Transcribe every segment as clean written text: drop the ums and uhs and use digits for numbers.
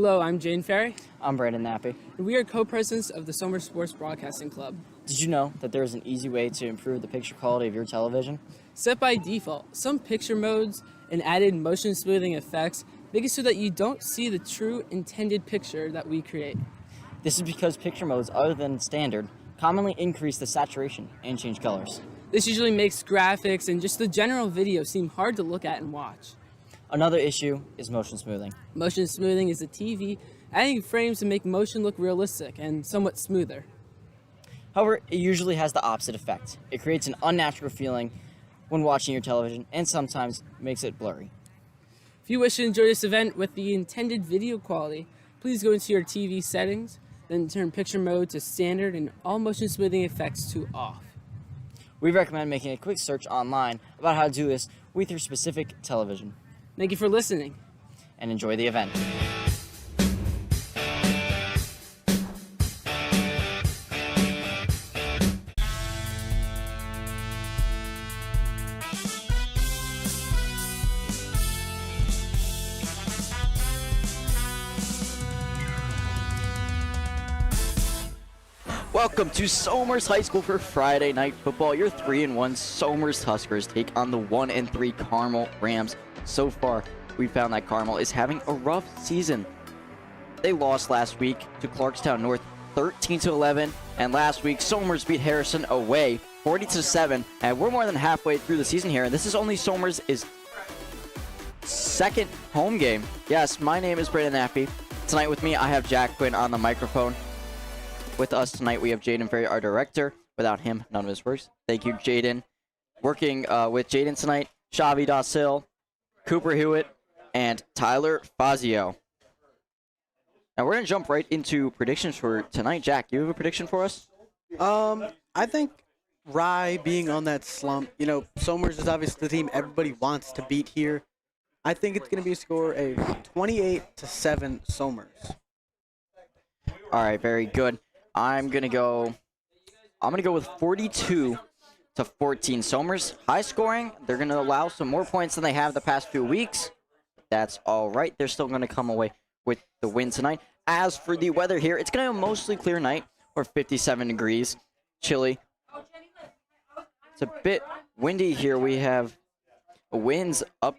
Hello, I'm Jane Ferry, I'm Brandon Nappy. and we are co-presidents of the Summer Sports Broadcasting Club. Did you know that there is an easy way to improve the picture quality of your television? Set by default, some picture modes and added motion smoothing effects make it so that you don't see the true intended picture that we create. This is because picture modes other than standard commonly increase the saturation and change colors. This usually makes graphics and just the general video seem hard to look at and watch. Another issue is motion smoothing. Motion smoothing is a TV adding frames to make motion look realistic and somewhat smoother. However, it usually has the opposite effect. It creates an unnatural feeling when watching your television and sometimes makes it blurry. If you wish to enjoy this event with the intended video quality, please go into your TV settings, then turn picture mode to standard and all motion smoothing effects to off. We recommend making a quick search online about how to do this with your specific television. Thank you for listening. And enjoy the event. Welcome to Somers High School for Friday Night Football. Your 3-1 Somers Tuskers take on the 1-3 Carmel Rams. So far, we found that Carmel is having a rough season. They lost last week to Clarkstown North 13-11, and last week Somers beat Harrison away 40-7. And we're more than halfway through the season here, and this is only Somers' second home game. Yes, my name is Brandon Nappy. Tonight with me, I have Jack Quinn on the microphone. With us tonight, we have Jaden Ferry, our director. Without him, none of this works. Thank you, Jaden. Working with Jaden tonight, Shavi Dawsil, Cooper Hewitt, and Tyler Fazio. Now we're going to jump right into predictions for tonight. Jack, you have a prediction for us? I think Rye being on that slump, Somers is obviously the team everybody wants to beat here. I think it's going to be a score of 28-7 Somers. All right, very good. I'm gonna go with 42-14. Somers, high scoring. They're gonna allow some more points than they have the past few weeks. That's all right. They're still gonna come away with the win tonight. As for the weather here, it's gonna be a mostly clear night, or 57 degrees, chilly. It's a bit windy here. We have winds up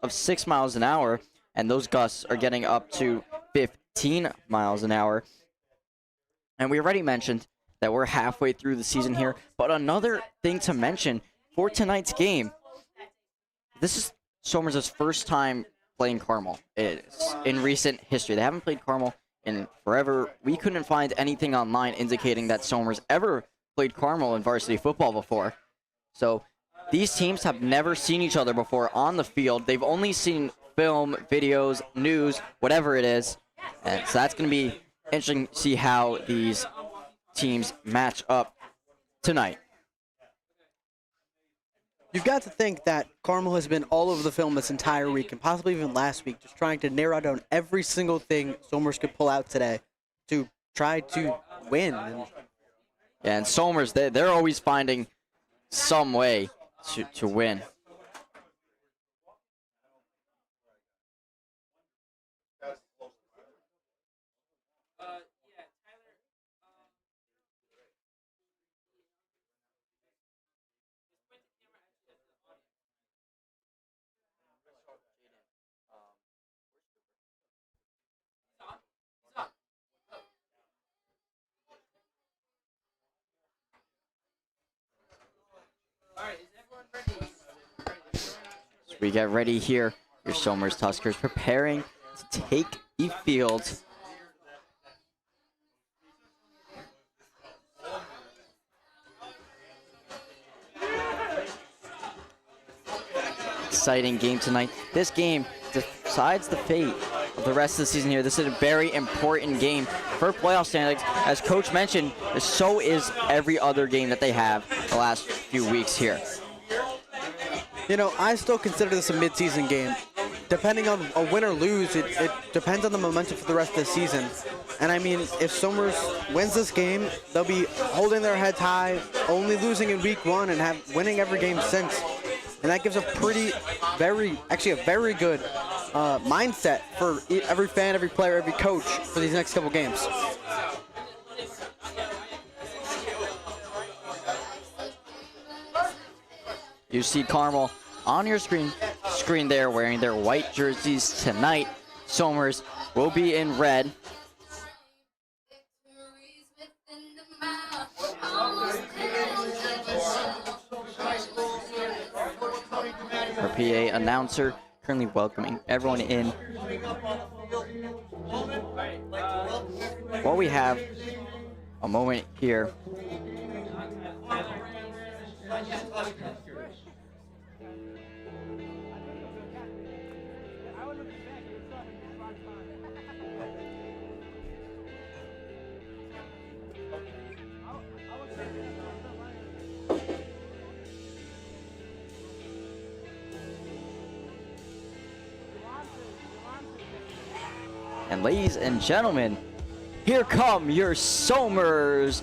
of 6 miles an hour, and those gusts are getting up to 15 miles an hour. And we already mentioned that we're halfway through the season here. But another thing to mention for tonight's game, this is Somers' first time playing Carmel in recent history. They haven't played Carmel in forever. We couldn't find anything online indicating that Somers ever played Carmel in varsity football before. So these teams have never seen each other before on the field. They've only seen film, videos, news, whatever it is. And so that's going to be interesting to see how these teams match up tonight. You've got to think that Carmel has been all over the film this entire week, and possibly even last week, just trying to narrow down every single thing Somers could pull out today to try to win. Yeah, and Somers, they're always finding some way to win. So we get ready here. Your Somers Tuskers preparing to take the field. Exciting game tonight. This game decides the fate of the rest of the season here. This is a very important game for playoff standings. As Coach mentioned, so is every other game that they have the last few weeks here. I still consider this a midseason game. Depending on a win or lose, it depends on the momentum for the rest of the season. And I mean, if Somers wins this game, they'll be holding their heads high, only losing in week 1 and winning every game since. And that gives a very good mindset for every fan, every player, every coach for these next couple games. You see Carmel on your screen there wearing their white jerseys tonight. Somers will be in red. Our PA announcer currently welcoming everyone in. While we have a moment here. And ladies and gentlemen, here come your Somers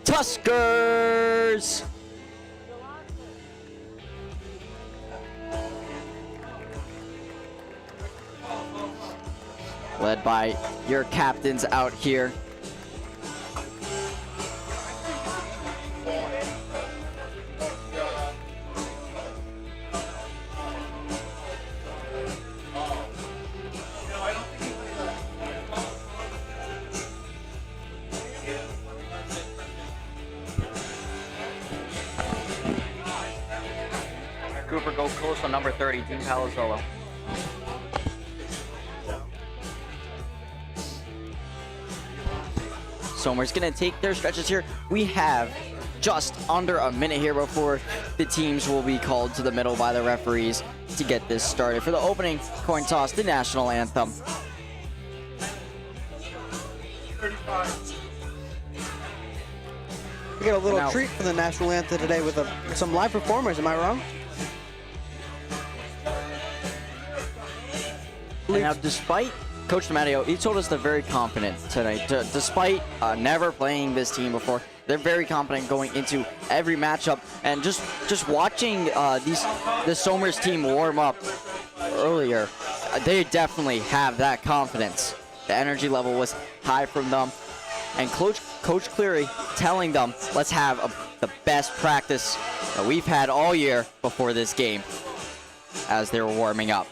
Tuskers! Led by your captains out here. Cooper go close on number 30, Dean Palazzolo. Somers going to take their stretches here. We have just under a minute here before the teams will be called to the middle by the referees to get this started for the opening coin toss, the national anthem. We got a little treat for the national anthem today with some live performers. Am I wrong? And now, despite Coach DeMatteo, he told us they're very confident tonight. Despite never playing this team before, they're very confident going into every matchup. And just watching the Somers team warm up earlier, they definitely have that confidence. The energy level was high from them. And Coach Cleary telling them, let's have the best practice that we've had all year before this game as they were warming up.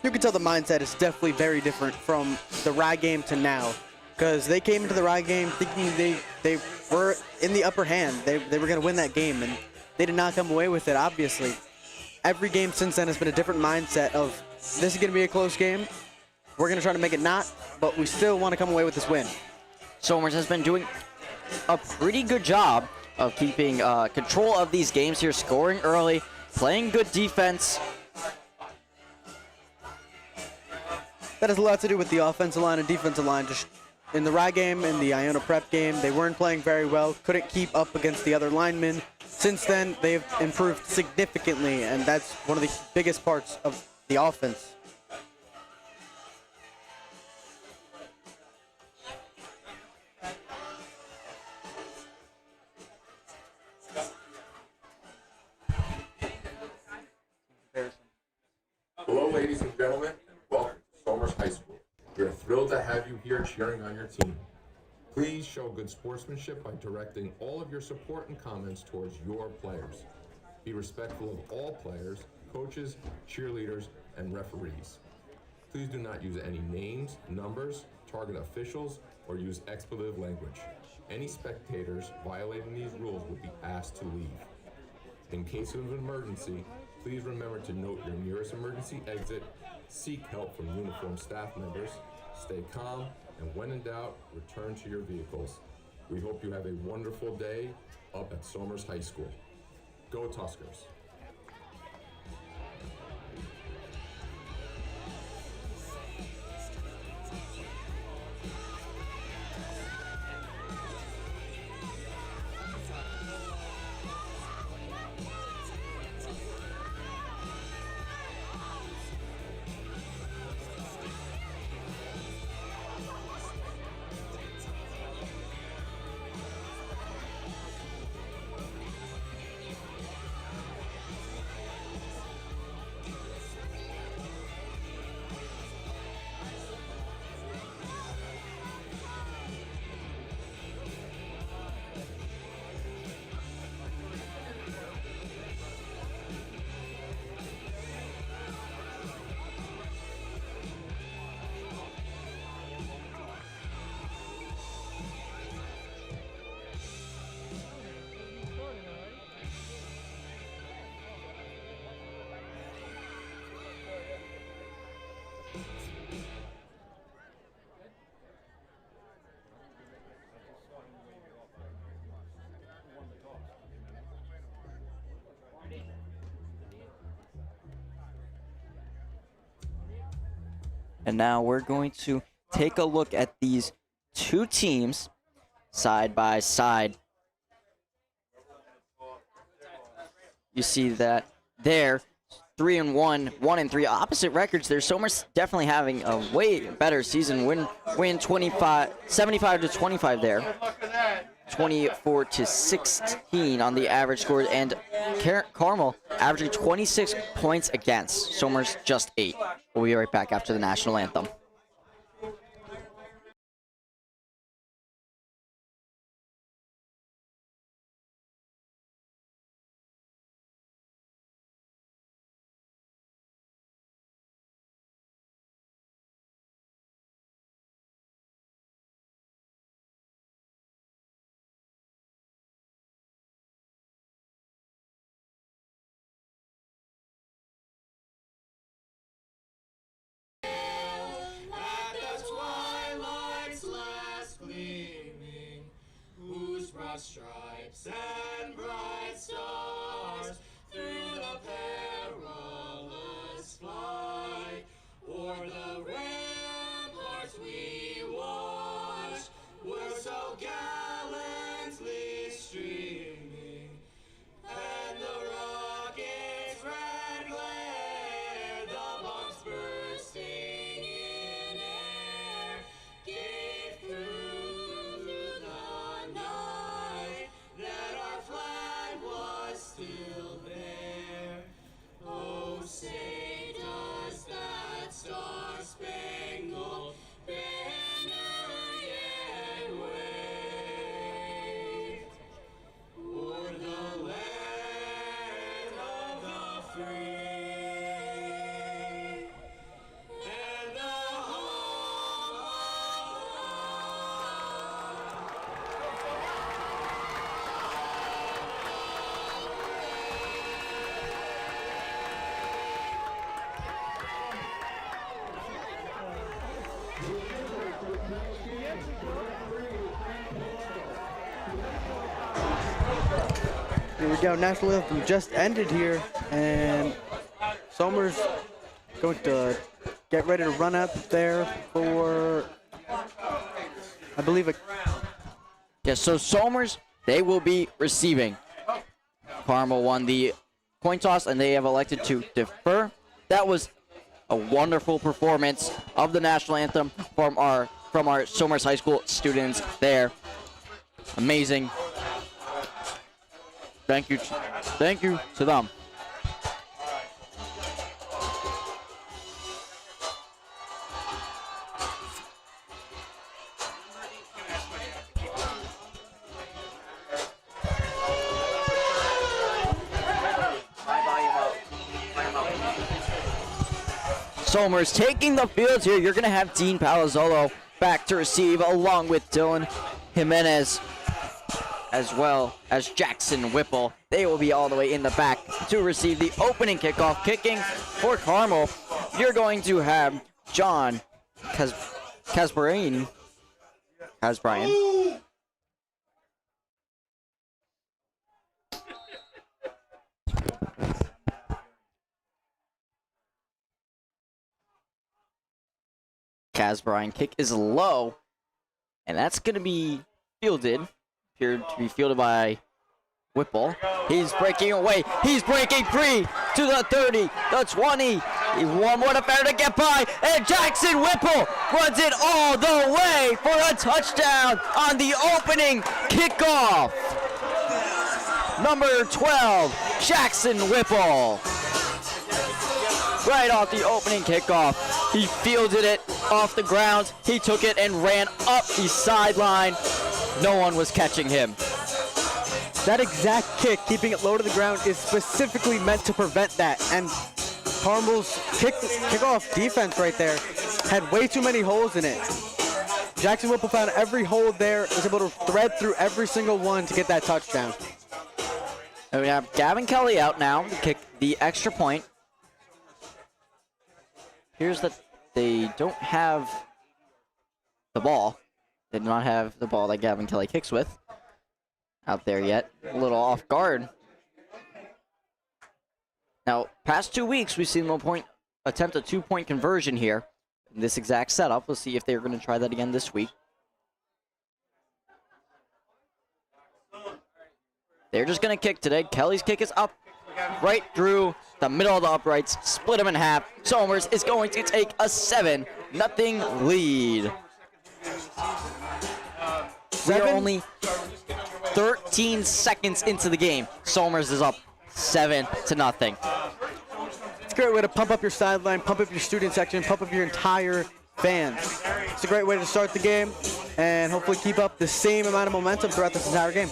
You can tell the mindset is definitely very different from the RAG game to now, because they came into the RAG game thinking they were in the upper hand. They were going to win that game, and they did not come away with it, obviously. Every game since then has been a different mindset of, this is going to be a close game. We're going to try to make it not, but we still want to come away with this win. Somers has been doing a pretty good job of keeping control of these games here, scoring early, playing good defense. That has a lot to do with the offensive line and defensive line. Just in the RAG game and the Iona Prep game, they weren't playing very well, couldn't keep up against the other linemen. Since then, they've improved significantly, and that's one of the biggest parts of the offense. Hello, ladies and gentlemen. Welcome to Somers High School. We are thrilled to have you here cheering on your team. Please show good sportsmanship by directing all of your support and comments towards your players. Be respectful of all players, coaches, cheerleaders, and referees. Please do not use any names, numbers, target officials, or use expletive language. Any spectators violating these rules would be asked to leave. In case of an emergency, please remember to note your nearest emergency exit, seek help from uniformed staff members, stay calm, and when in doubt, return to your vehicles. We hope you have a wonderful day up at Somers High School. Go Tuskers! And now we're going to take a look at these two teams side by side. You see that there, 3-1, 1-3, opposite records. There's Somers definitely having a way better season. Win 25, 75-25 there. 24-16 on the average score, and Carmel averaging 26 points against. Somers just 8. We'll be right back after the national anthem. stripes and bright stars through the perilous flight, o'er the ramparts we watched were so gallantly streaming, and the rockets' red glare, the bombs bursting in air, gave proof through the night that our flag was still there. Oh, say does that star-spangled banner yet wave o'er the land of the free and the home Here we go. National anthem just ended here, and Somers going to get ready to run out there for, I believe, Yes, so Somers, they will be receiving. Carmel won the coin toss, and they have elected to defer. That was a wonderful performance of the national anthem from our Somers High School students there. Amazing. Thank you to them. Somers taking the field here. You're going to have Dean Palazzolo back to receive, along with Dylan Jimenez, as well as Jackson Whipple. They will be all the way in the back to receive the opening kickoff. Kicking for Carmel, you're going to have John Casbrian. Casbrian kick is low, and that's going to be appeared to be fielded by Whipple. He's breaking away. He's breaking free to the 30, the 20. One more affair to get by, and Jackson Whipple runs it all the way for a touchdown on the opening kickoff. Number 12, Jackson Whipple. Right off the opening kickoff, he fielded it off the ground. He took it and ran up the sideline. No one was catching him. that exact kick, keeping it low to the ground, is specifically meant to prevent that. And Carmel's kickoff defense right there had way too many holes in it. Jackson Whipple found every hole there, was able to thread through every single one to get that touchdown. And we have Gavin Kelly out now to kick the extra point. Here's that they don't have the ball. They do not have the ball that Gavin Kelly kicks with out there yet. A little off guard. Now, past 2 weeks, we've seen Low Point attempt a 2-point conversion here in this exact setup. We'll see if they're going to try that again this week. They're just going to kick today. Kelly's kick is up right through the middle of the uprights, split them in half. Somers is going to take a 7-0 lead. We are only 13 seconds into the game. Somers is up 7-0. It's a great way to pump up your sideline, pump up your student section, pump up your entire fans. It's a great way to start the game and hopefully keep up the same amount of momentum throughout this entire game.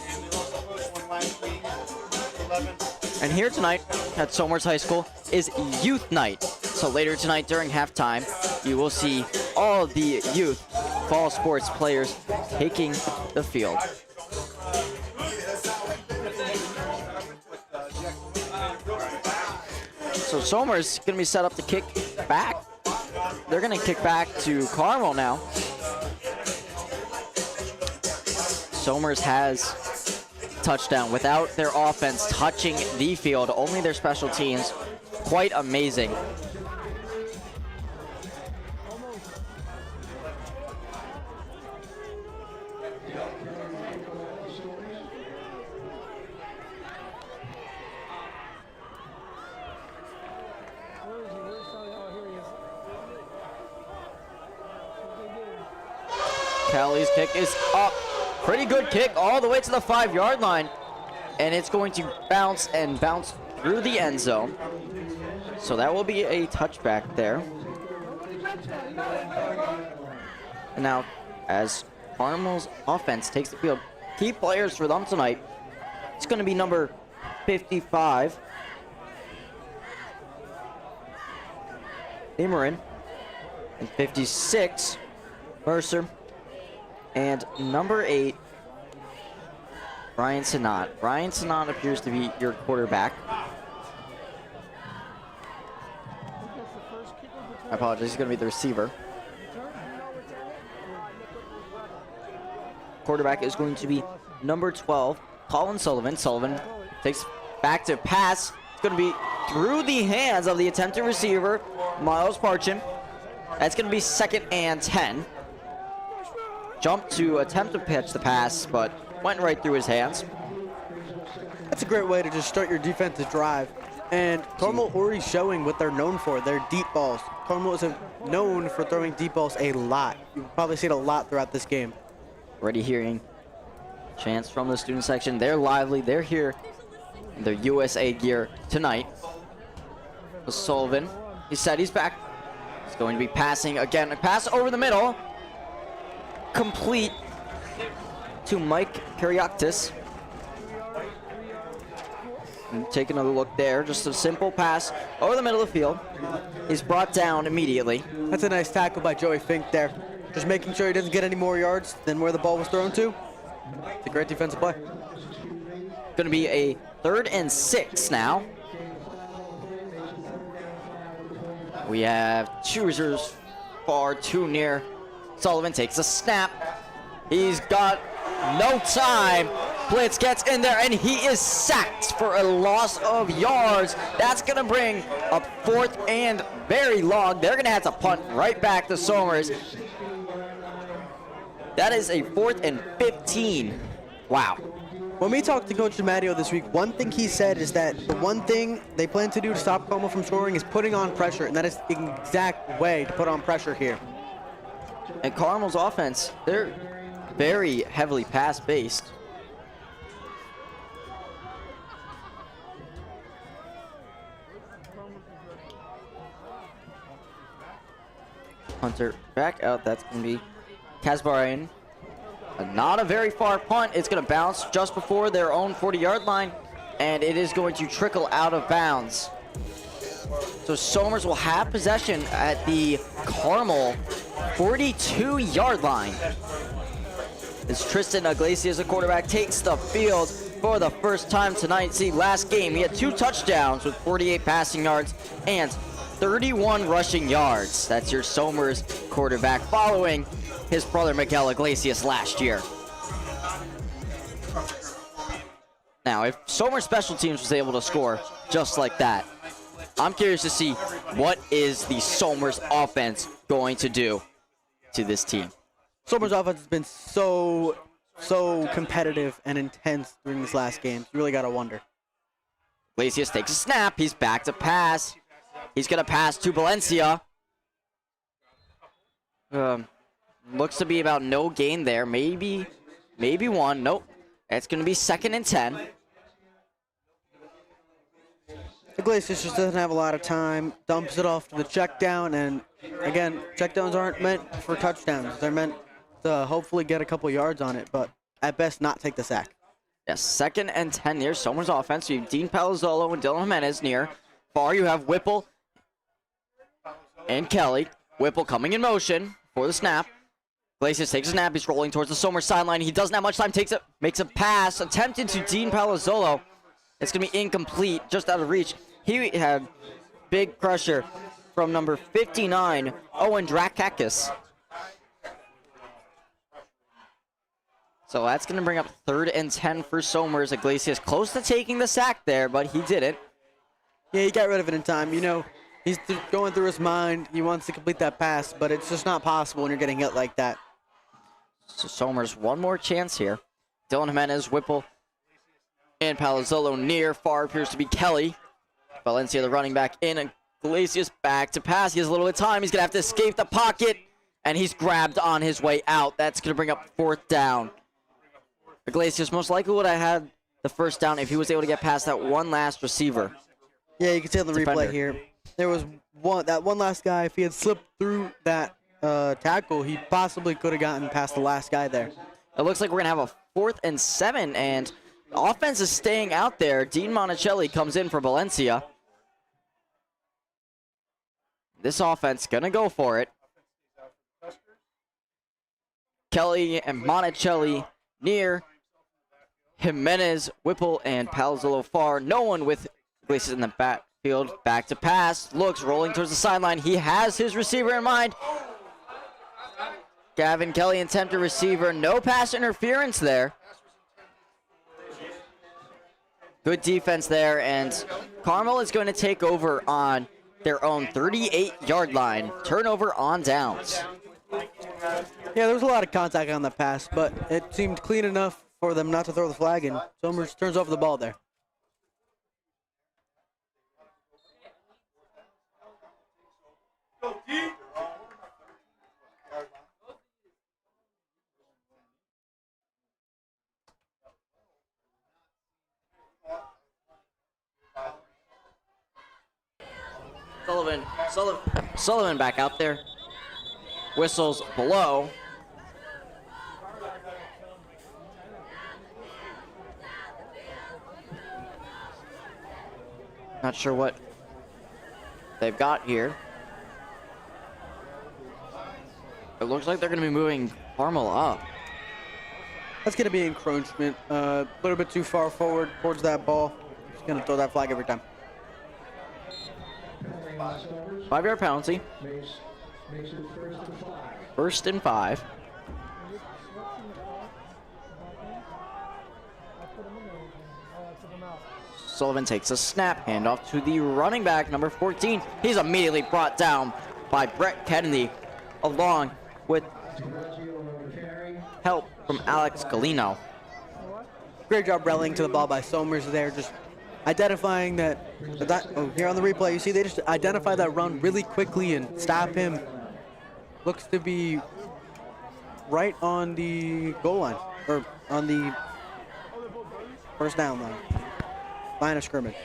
And here tonight at Somers High School is Youth Night. So later tonight during halftime, you will see all the youth fall sports players taking the field. So Somers going to be set up to kick back. They're going to kick back to Carmel now. Somers has touchdown without their offense touching the field, only their special teams. Quite amazing. Callie's kick is up. Pretty good kick all the way to the 5-yard line. And it's going to bounce and bounce through the end zone. So that will be a touchback there. And now, as Carmel's offense takes the field, key players for them tonight, it's going to be number 55, Amorin, and 56, Mercer, and number 8, Brian Sinat. Brian Sinat appears to be your quarterback. I apologize, he's going to be the receiver. Quarterback is going to be number 12, Colin Sullivan. Sullivan takes back to pass. It's going to be through the hands of the attempted receiver, Miles Parchin. That's going to be 2nd and 10. Jumped to attempt to pitch the pass, but went right through his hands. That's a great way to just start your defensive drive. And Carmel already showing what they're known for, their deep balls. Carmel is known for throwing deep balls a lot. You'll probably see it a lot throughout this game. Already hearing chants from the student section. They're lively. They're here in their USA gear tonight. Sullivan, he said he's back. He's going to be passing again. A pass over the middle. Complete to Mike Karyaktis. And take another look there. Just a simple pass over the middle of the field. He's brought down immediately. That's a nice tackle by Joey Fink there. Just making sure he doesn't get any more yards than where the ball was thrown to. It's a great defensive play. Going to be a 3rd and 6 now. We have choosers far too near. Sullivan takes a snap. He's got no time. Blitz gets in there, and he is sacked for a loss of yards. That's going to bring a 4th and very long. They're going to have to punt right back to Somers. That is a 4th and 15. Wow. When we talked to Coach DeMatteo this week, one thing he said is that the one thing they plan to do to stop Carmel from scoring is putting on pressure, and that is the exact way to put on pressure here. And Carmel's offense, they're very heavily pass-based. Hunter back out. That's going to be Kasbarian. Not a very far punt. It's going to bounce just before their own 40-yard line, and it is going to trickle out of bounds. So Somers will have possession at the Carmel 42-yard line. As Tristan Iglesias, the quarterback, takes the field for the first time tonight. See, last game he had 2 touchdowns with 48 passing yards and 31 rushing yards. That's your Somers quarterback, following his brother Miguel Iglesias last year. Now, if Somers special teams was able to score just like that, I'm curious to see what is the Somers offense going to do to this team. Somers' offense has been so competitive and intense during this last game. You really got to wonder. Iglesias takes a snap. He's back to pass. He's going to pass to Valencia. Looks to be about no gain there. Maybe one. Nope. It's going to be 2nd and 10. Iglesias just doesn't have a lot of time. Dumps it off to the check down. And again, checkdowns aren't meant for touchdowns. They're meant to hopefully get a couple yards on it, but at best not take the sack. Yes, 2nd and 10 near Somers offense. You have Dean Palazzolo and Dylan Jimenez near. Far you have Whipple and Kelly. Whipple coming in motion for the snap. Iglesias takes a snap. He's rolling towards the Somers sideline. He doesn't have much time. Makes a pass. Attempted to Dean Palazzolo. It's going to be incomplete, just out of reach. He had big pressure from number 59, Owen Drakakis. So that's going to bring up 3rd and 10 for Somers. Iglesias close to taking the sack there, but he didn't. Yeah, he got rid of it in time. You know, he's going through his mind. He wants to complete that pass, but it's just not possible when you're getting hit like that. So Somers, one more chance here. Dylan Jimenez, Whipple, and Palazzolo near. Far appears to be Kelly. Valencia, the running back, in. Iglesias back to pass. He has a little bit of time. He's going to have to escape the pocket, and he's grabbed on his way out. That's going to bring up 4th down. Iglesias most likely would have had the 1st down if he was able to get past that one last receiver. Yeah, you can see on the replay here. There was that one last guy. If he had slipped through that tackle, he possibly could have gotten past the last guy there. It looks like we're going to have a 4th and 7, and the offense is staying out there. Dean Monticelli comes in for Valencia. This offense going to go for it. Kelly and Monticelli near. Jimenez, Whipple, and Palazzolo far. No one with Iglesias in the backfield. Back to pass. Looks, rolling towards the sideline. He has his receiver in mind. Gavin Kelly, attempted receiver. No pass interference there. Good defense there, and Carmel is going to take over on their own 38-yard line. Turnover on downs. Yeah, there was a lot of contact on the pass, but it seemed clean enough for them not to throw the flag, and Somers turns over the ball there. Sullivan back out there. Whistles below. Not sure what they've got here. It looks like they're going to be moving Carmel up. That's going to be encroachment. A little bit too far forward towards that ball. He's going to throw that flag every time. 5-yard penalty. First and 5. Sullivan takes a snap, handoff to the running back, number 14. He's immediately brought down by Brett Kennedy, along with help from Alex Galino. Great job rallying to the ball by Somers there, just identifying that here on the replay, you see they just identify that run really quickly and stop him. Looks to be right on the goal line, or on the first down line of scrimmage.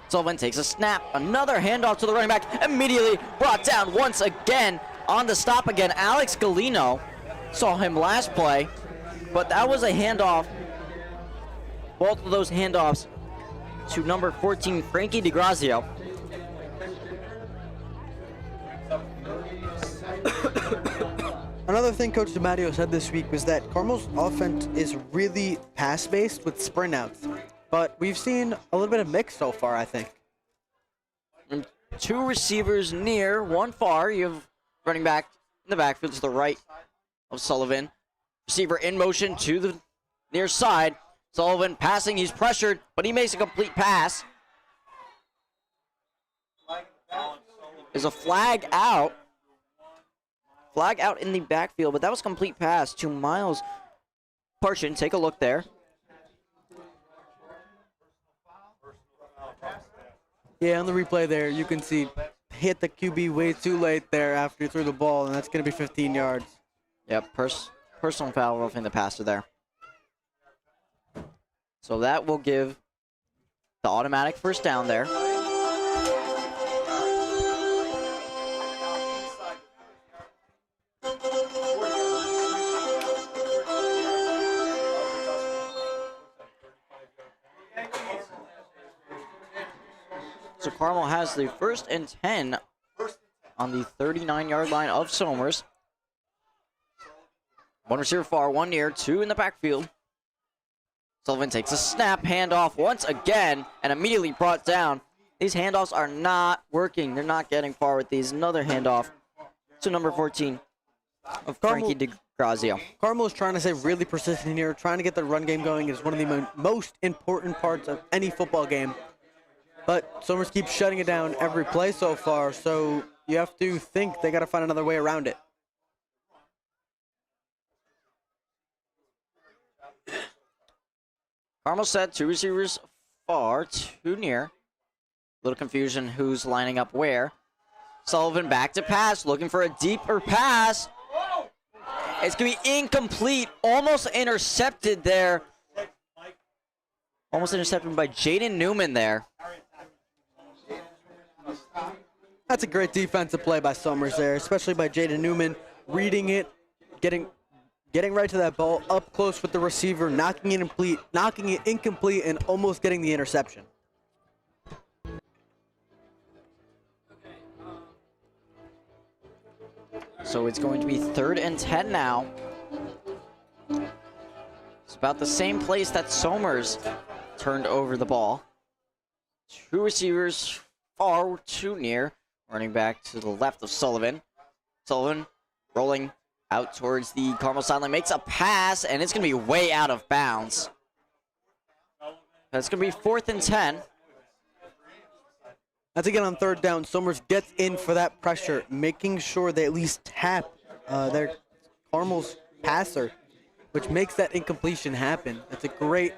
Sullivan takes a snap, another handoff to the running back, immediately brought down once again. On the stop again, Alex Galino. Saw him last play, but that was a handoff. Both of those handoffs to number 14, Frankie DeGrazio. Another thing Coach DeMatteo said this week was that Carmel's offense is really pass-based with sprint outs, but we've seen a little bit of mix so far, I think. And 2 receivers near, 1 far. You have running back in the backfield to the right of Sullivan. Receiver in motion to the near side. Sullivan passing, he's pressured, but he makes a complete pass. There's a flag out. Flag out in the backfield, but that was a complete pass to Miles Parshin. Take a look there. Yeah, on the replay there, you can see hit the QB way too late there after he threw the ball, and that's going to be 15 yards. Yep, personal foul roughing the passer there. So that will give the automatic first down there. So Carmel has the 1st and 10 on the 39-yard line of Somers. 1 receiver far, 1 near, 2 in the backfield. Sullivan takes a snap, handoff once again, and immediately brought down. These handoffs are not working. They're not getting far with these. Another handoff to number 14, of Frankie DeGrazio. Carmel is trying to stay really persistent here, trying to get the run game going. Is one of the most important parts of any football game. But Somers keeps shutting it down every play so far, so you have to think they got to find another way around it. Carmel set 2 receivers far, 2 near. Little confusion who's lining up where. Sullivan back to pass, looking for a deeper pass. It's going to be incomplete, almost intercepted there. Almost intercepted by Jaden Newman there. That's a great defensive play by Somers there, especially by Jaden Newman, reading it, getting right to that ball, up close with the receiver, knocking it incomplete, and almost getting the interception. So it's going to be 3rd and 10 now. It's about the same place that Somers turned over the ball. 2 receivers far, 2 near. Running back to the left of Sullivan. Sullivan rolling out towards the Carmel sideline. Makes a pass, and it's going to be way out of bounds. That's going to be 4th and 10. That's again on 3rd down. Somers gets in for that pressure, making sure they at least tap their Carmel's passer, which makes that incompletion happen. It's a great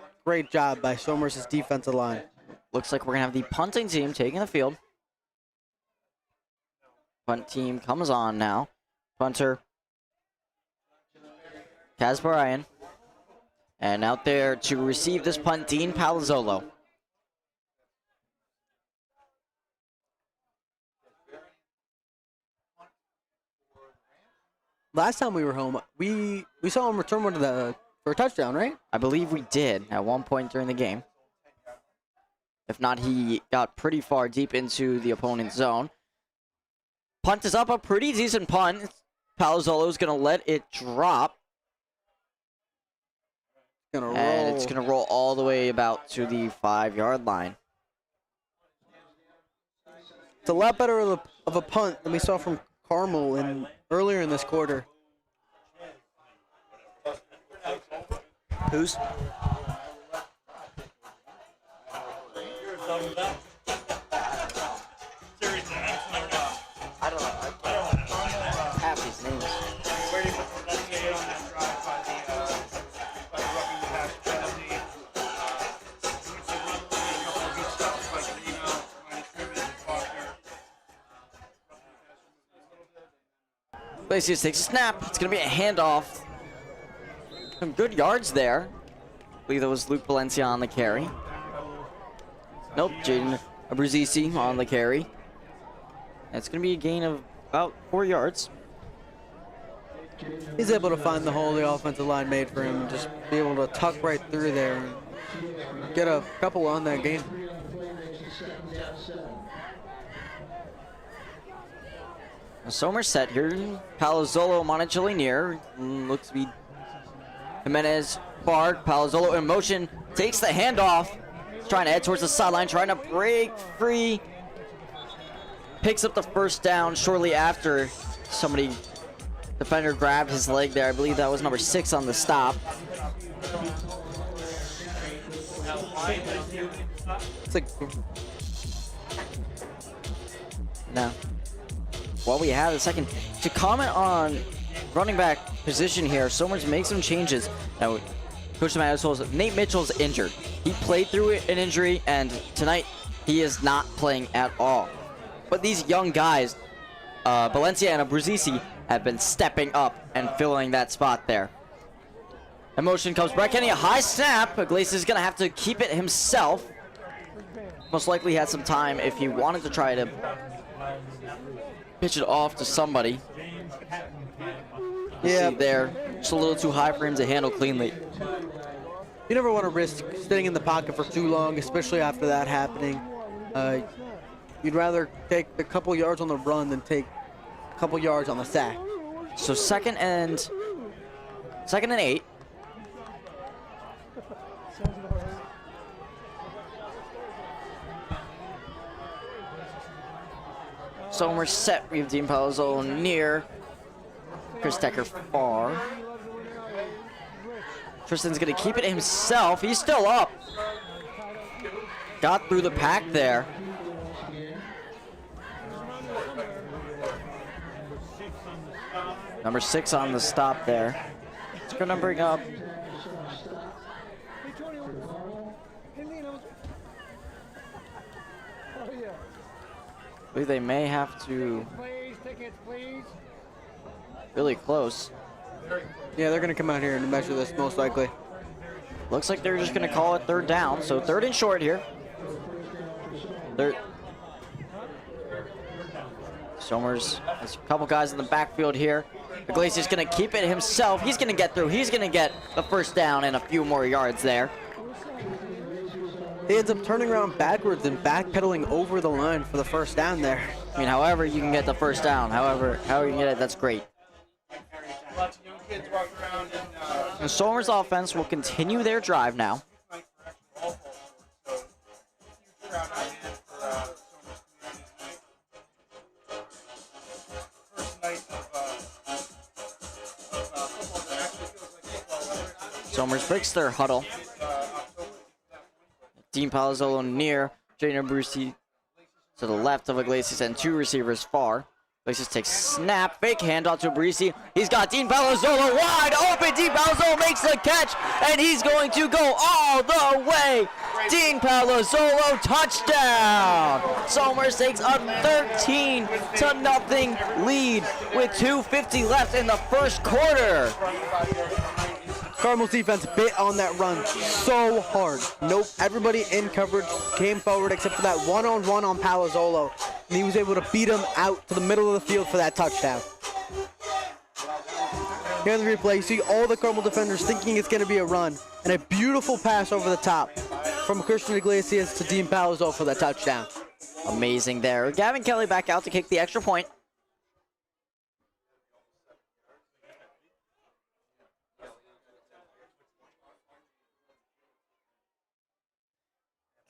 job by Somers' defensive line. Looks like we're going to have the punting team taking the field. Punt team comes on now. Punter, Kasparian. And out there to receive this punt, Dean Palazzolo. Last time we were home, we saw him return one for a touchdown, right? I believe we did at one point during the game. If not, he got pretty far deep into the opponent's zone. Punt is up, a pretty decent punt. Palazzolo's going to let it drop. And it's going to roll all the way about to the 5-yard line. It's a lot better of a punt than we saw from Carmel earlier in this quarter. Who's? I don't know. Half these names. Iglesias takes a snap. It's going to be a handoff. Some good yards there. I believe that was Luke Valencia on the carry. Nope, Jaden Abruzzese on the carry. It's going to be a gain of about 4 yards. He's able to find the hole the offensive line made for him and just be able to tuck right through there and get a couple on that game. Somers set here. Palazzolo Monticelli near. Looks to be Jimenez, Bard. Palazzolo in motion. Takes the handoff. Trying to head towards the sideline. Trying to break free. Picks up the first down shortly after defender grabbed his leg there. I believe that was number 6 on the stop. No. While we have a second to comment on running back position here, Somers makes some changes. Now, Coach DeMatteo, Nate Mitchell's injured. He played through an injury, and tonight he is not playing at all. But these young guys, Valencia and Abruzzese, have been stepping up and filling that spot there. In motion comes Brett Kenny, a high snap. Iglesias is going to have to keep it himself. Most likely had some time if he wanted to try to pitch it off to somebody. Yeah, there, just a little too high for him to handle cleanly. You never want to risk sitting in the pocket for too long, especially after that happening. You'd rather take a couple yards on the run than take a couple yards on the sack. So second and 8. Somers set. We have Dean Palazzolo near. Chris Decker far. Tristan's gonna keep it himself. He's still up. Got through the pack there. Number 6 on the stop there. It's gonna bring up. I believe they may have to. Really close. Yeah, they're going to come out here and measure this most likely. Looks like they're just going to call it third down. So 3rd and short here. Somers has a couple guys in the backfield here. Iglesias going to keep it himself. He's going to get through. He's going to get the first down and a few more yards there. He ends up turning around backwards and backpedaling over the line for the first down there. I mean, however you can get the first down, however you can get it, that's great. The Somers offense will continue their drive now. Somers breaks their huddle. Dean Palazzolo near Jaden Brucey to the left of Iglesias and 2 receivers far. Iglesias takes snap, fake handoff to Brucey. He's got Dean Palazzolo wide open. Dean Palazzolo makes the catch, and he's going to go all the way. Dean Palazzolo touchdown. Somers takes a 13-0 lead with 2:50 left in the first quarter. Carmel's defense bit on that run so hard. Nope, everybody in coverage came forward except for that one-on-one on Palazzolo. And he was able to beat him out to the middle of the field for that touchdown. Here in the replay, you see all the Carmel defenders thinking it's going to be a run. And a beautiful pass over the top from Christian Iglesias to Dean Palazzolo for that touchdown. Amazing there. Gavin Kelly back out to kick the extra point.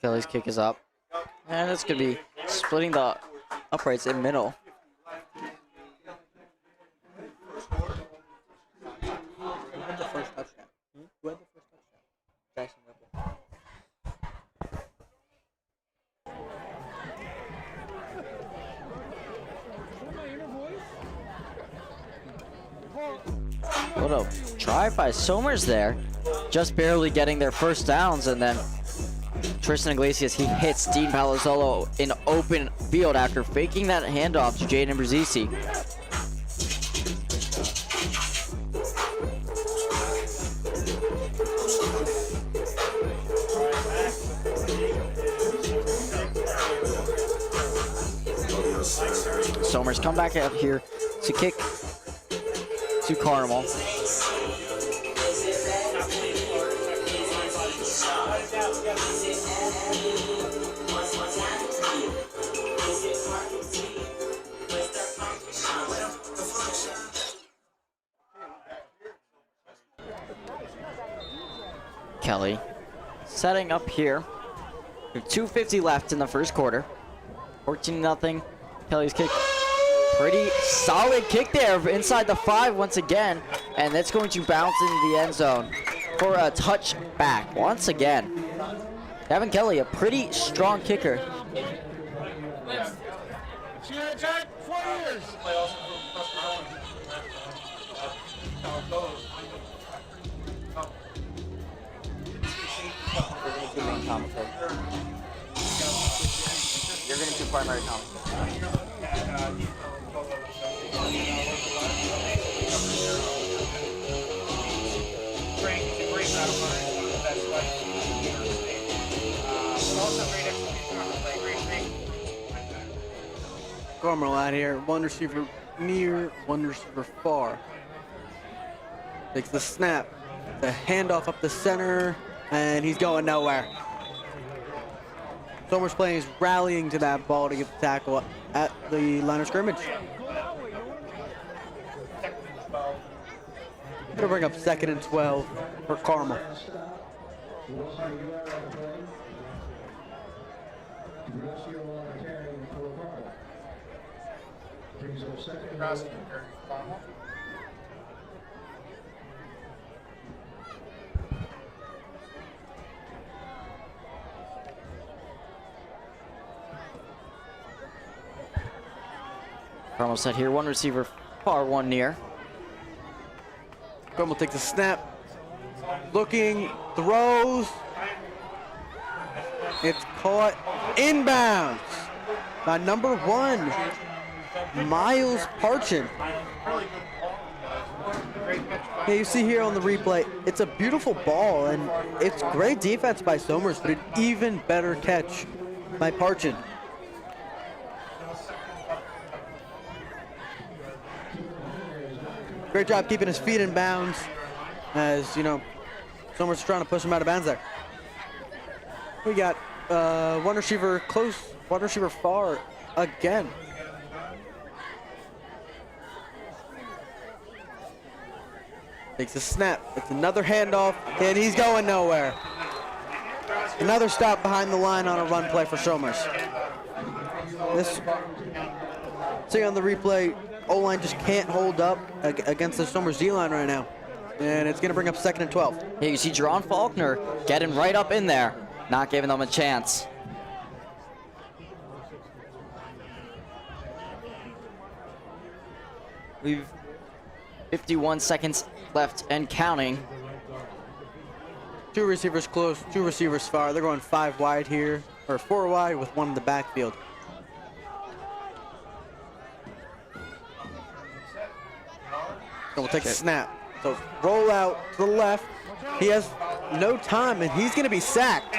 Kelly's kick is up. And it's going to be splitting the uprights in middle. What a drive by Somers there. Just barely getting their first downs, and then Tristan Iglesias, he hits Dean Palazzolo in open field after faking that handoff to Jaden Brucey. Somers come back out here to kick to Carmel. Kelly setting up here. 2:50 left in the first quarter. 14-0. Kelly's kick. Pretty solid kick there inside the 5 once again. And it's going to bounce into the end zone for a touchback once again. Gavin Kelly, a pretty strong kicker. She had attacked 4 years. You're going to do primary commentary. Carmel out here, one receiver near, one receiver far. Takes the snap, the handoff up the center, and he's going nowhere. Somers playing is rallying to that ball to get the tackle at the line of scrimmage. Gonna bring up 2nd and 12 for Carmel. Carmel set here, one receiver far, one near. Carmel takes a snap. Looking, throws. It's caught inbounds by number 1, Miles Parchin. Yeah, you see here on the replay, it's a beautiful ball, and it's great defense by Somers, but an even better catch by Parchin. Great job keeping his feet in bounds, as, you know, Somers trying to push him out of bounds there. We got one receiver close, one receiver far again. Takes a snap. It's another handoff, and he's going nowhere. Another stop behind the line on a run play for Somers. This, see on the replay, O-line just can't hold up against the Somers D-line right now. And it's going to bring up 2nd and 12. Yeah, you see Jerron Faulkner getting right up in there, not giving them a chance. We've 51 seconds left and counting. 2 receivers close, 2 receivers far. They're going 5 wide here, or 4 wide with 1 in the backfield. So we'll take a snap. So roll out to the left. He has no time, and he's going to be sacked.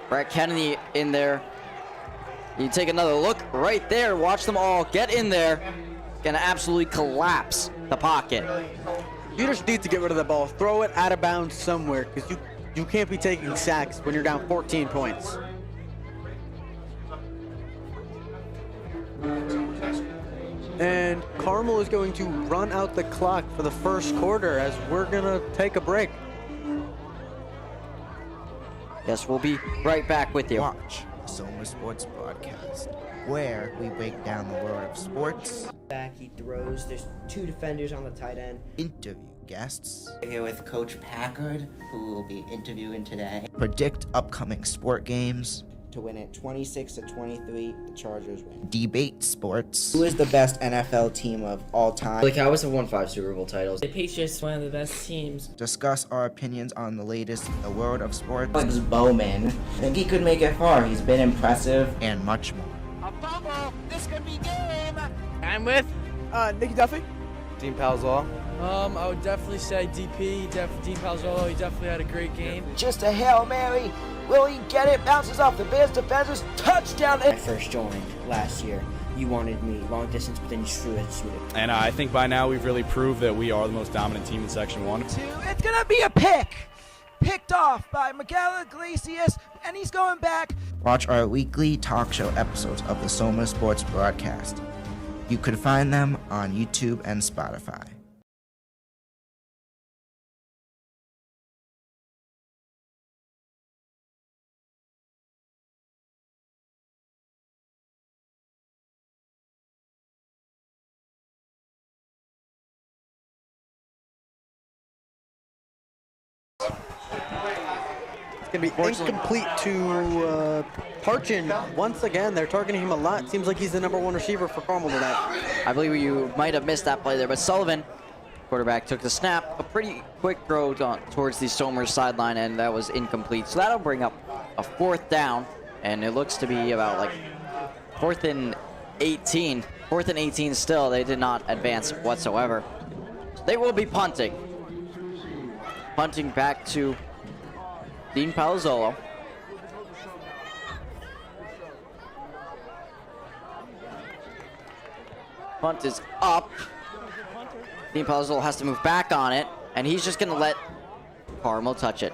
Brett Kennedy in there. You take another look right there. Watch them all get in there. Gonna absolutely collapse the pocket. You just need to get rid of the ball. Throw it out of bounds somewhere, because you can't be taking sacks when you're down 14 points. And Carmel is going to run out the clock for the first quarter as we're gonna take a break. Yes, we'll be right back with you. Watch the Soma Sports Broadcast, where we break down the world of sports. Back, he throws. There's 2 defenders on the tight end. Interview guests. Here with Coach Packard, who will be interviewing today. Predict upcoming sport games. To win it 26-23, the Chargers win. Debate sports. Who is the best NFL team of all time? The Cowboys have won 5 Super Bowl titles. The Patriots, one of the best teams. Discuss our opinions on the latest in the world of sports. Alex Bowman. I think he could make it far. He's been impressive. And much more. A fumble. This could be game. I'm with Nicky Duffy. Dean Palzall. I would definitely say DP, Dean Palzolo. He definitely had a great game. Just a Hail Mary. Will he get it? Bounces off the Bears defenders. Touchdown. When I first joined last year, you wanted me long distance, but then you threw it. And I think by now we've really proved that we are the most dominant team in Section 1. It's going to be a pick. Picked off by Miguel Iglesias, and he's going back. Watch our weekly talk show episodes of the Soma Sports Broadcast. You could find them on YouTube and Spotify. Going to be incomplete to Parchin. Once again, they're targeting him a lot. Seems like he's the #1 receiver for Carmel tonight. I believe you might have missed that play there, but Sullivan, quarterback, took the snap. A pretty quick throw towards the Somers sideline, and that was incomplete. So that'll bring up a 4th down, and it looks to be about like 4th and 18. 4th and 18 still. They did not advance whatsoever. So they will be punting. Punting back to Dean Palazzolo. Punt is up. Dean Palazzolo has to move back on it, and he's just going to let Carmel touch it.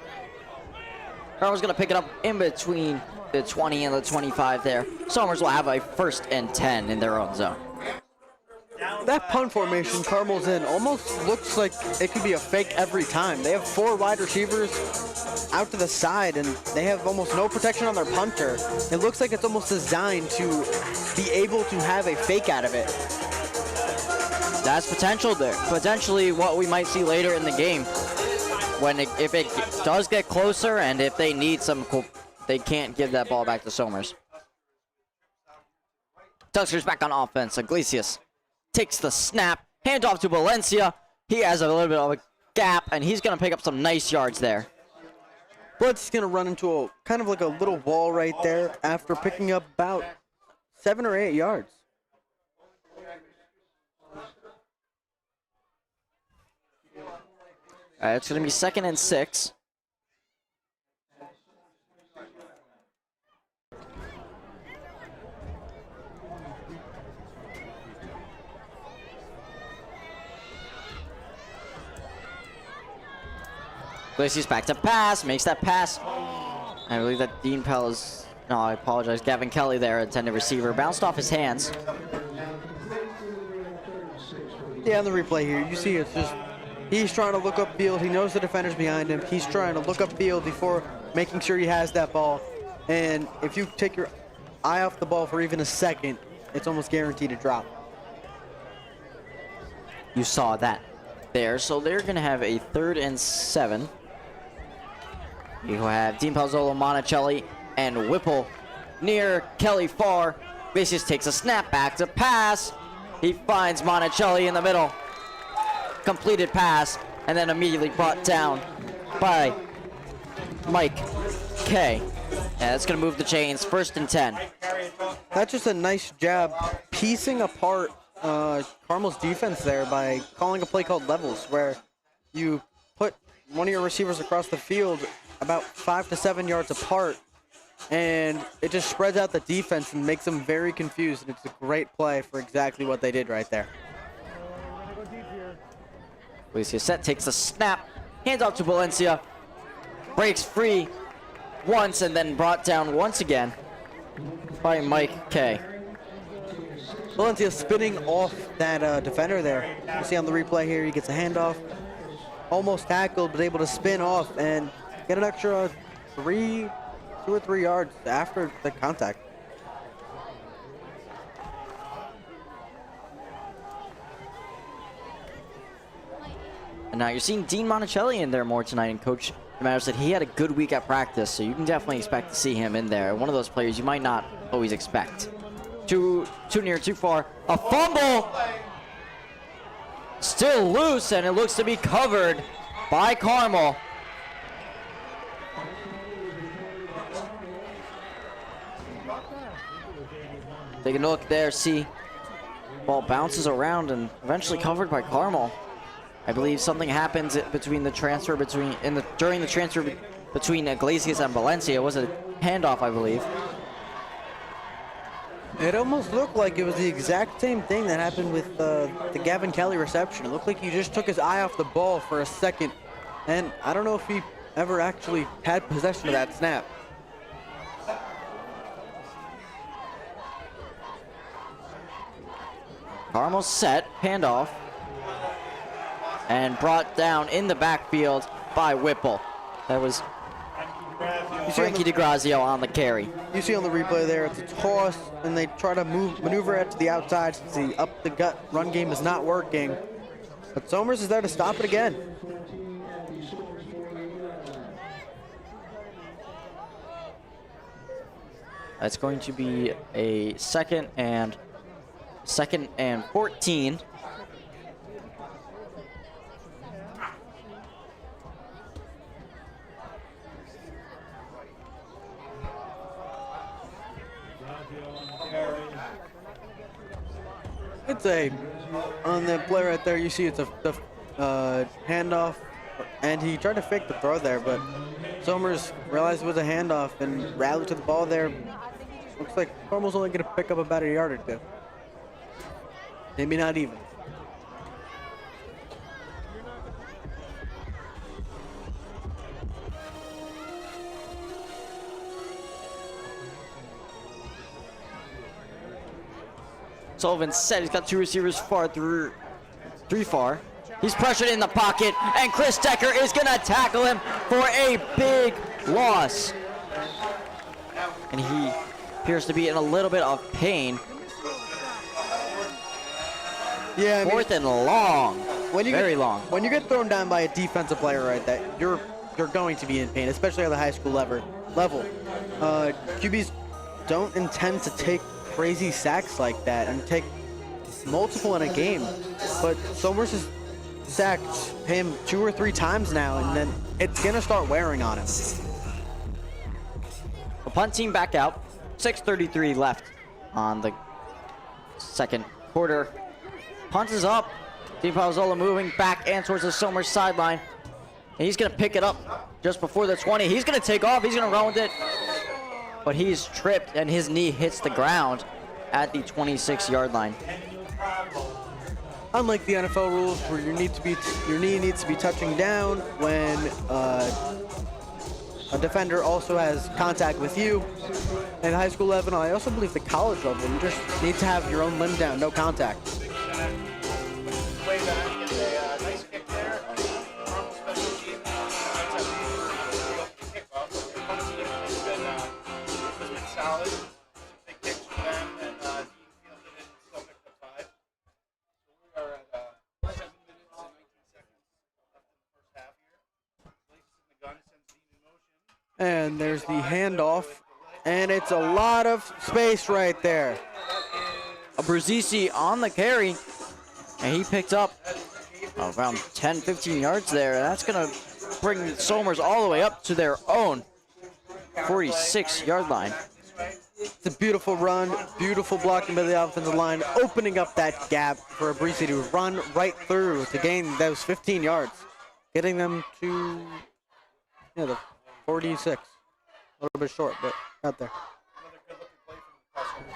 Carmel's going to pick it up in between the 20 and the 25 there. Somers will have a 1st and 10 in their own zone. That punt formation Carmel's in almost looks like it could be a fake every time. They have 4 wide receivers out to the side, and they have almost no protection on their punter. It looks like it's almost designed to be able to have a fake out of it. That's potential there. Potentially what we might see later in the game. If it does get closer, and if they need some, they can't give that ball back to Somers. Tuskers back on offense. Iglesias takes the snap. Hand off to Valencia. He has a little bit of a gap, and he's going to pick up some nice yards there. Valencia's going to run into a kind of like a little wall right there after picking up about 7 or 8 yards. All right, it's going to be 2nd and 6. Iglesias back to pass, makes that pass. I believe that Dean Pell is, no, I apologize. Gavin Kelly there, intended receiver, bounced off his hands. Yeah, on the replay here, you see it's just, he's trying to look upfield. He knows the defender's behind him. He's trying to look upfield before making sure he has that ball. And if you take your eye off the ball for even a second, it's almost guaranteed to drop. You saw that there. So they're going to have a 3rd and 7. You have Dean Palzolo, Monticelli, and Whipple near Kelly far. Iglesias takes a snap back to pass. He finds Monticelli in the middle. Completed pass, and then immediately brought down by Mike K. And that's going to move the chains. 1st and 10. That's just a nice job piecing apart Carmel's defense there by calling a play called levels, where you put one of your receivers across the field about 5 to 7 yards apart, and it just spreads out the defense and makes them very confused, and it's a great play for exactly what they did right there. Iglesias set, takes the snap, hands off to Valencia, breaks free once, and then brought down once again by Mike K. Valencia spinning off that defender there. You see on the replay here, he gets a handoff, almost tackled, but able to spin off and get an extra 2 or 3 yards after the contact. And now you're seeing Dean Monticelli in there more tonight, and Coach DeMatteo said he had a good week at practice, so you can definitely expect to see him in there. One of those players you might not always expect. Too near, too far. A fumble! Still loose, and it looks to be covered by Carmel. Taking a look there, see ball bounces around and eventually covered by Carmel. I believe something happens between the transfer during the transfer between Iglesias and Valencia. It was a handoff, I believe. It almost looked like it was the exact same thing that happened with the Gavin Kelly reception. It looked like he just took his eye off the ball for a second, and I don't know if he ever actually had possession of that snap. Carmel set, handoff, and brought down in the backfield by Whipple. That was Frankie DeGrazio on the carry. You see on the replay there, it's a toss, and they try to maneuver it to the outside since the up-the-gut run game is not working. But Somers is there to stop it again. That's going to be a second and 14. It's on the play right there, you see it's the handoff, and he tried to fake the throw there, but Somers realized it was a handoff and rallied to the ball there. Looks like Carmel's only going to pick up about a yard or two. Maybe not even. Sullivan said he's got 2 receivers three far. He's pressured in the pocket, and Chris Decker is going to tackle him for a big loss. And he appears to be in a little bit of pain. Yeah, I mean, 4th and long. Very long. When you get thrown down by a defensive player right there, you're going to be in pain, especially at the high school level. QBs don't intend to take crazy sacks like that and take multiple in a game. But Somers has sacked him 2 or 3 times now, and then it's gonna start wearing on him. The punt team back out. 6:33 left on the second quarter. Punt is up. Dean Palazzolo moving back and towards the Somers sideline. And he's going to pick it up just before the 20. He's going to take off. He's going to run with it. But he's tripped and his knee hits the ground at the 26-yard line. Unlike the NFL rules where your knee needs to be touching down when a defender also has contact with you. In high school level, I also believe the college level, you just need to have your own limb down, no contact. Way back, and a nice kick there. Normal special team. Kickoff. The punt team has been solid. Big kicks for them, and Dean fielded it and still picked up 5. So we are at 7 minutes and 19 seconds left in the first half here. Places in the gun, sends Dean in motion. And there's the handoff, and it's a lot of space right there. Abruzzese on the carry, and he picked up around 10-15 yards there. That's going to bring Somers all the way up to their own 46-yard line. It's a beautiful run, beautiful blocking by the offensive line, opening up that gap for Abruzzese to run right through to gain those 15 yards, getting them to the 46. A little bit short, but out there. Another good looking play from Tuskers.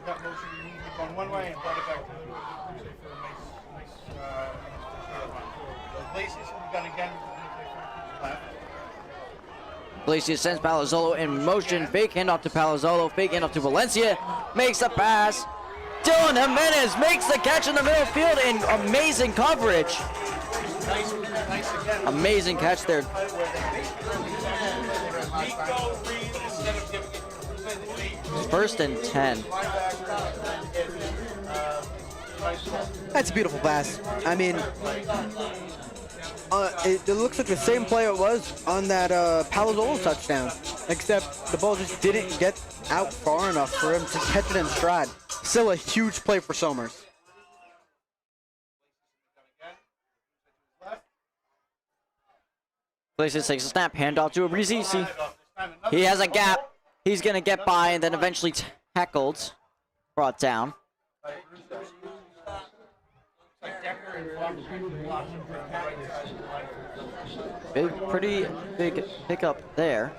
Got motion, he moved it going one way and brought it back to the Bruce for a nice Iglesias in the gun again. Iglesias sends Palazzolo in motion. Fake handoff to Palazzolo. Fake handoff to Valencia. Makes the pass. Dylan Jimenez makes the catch in the middle field in amazing coverage. Amazing catch there. First and 10. That's a beautiful pass. I mean, it looks like the same play it was on that Palazzolo touchdown, except the ball just didn't get out far enough for him to catch it in stride. Still a huge play for Somers. Iglesias takes a snap, handoff to Abruzzese. He has a gap. He's going to get by and then eventually tackled, brought down. Pretty big pickup there.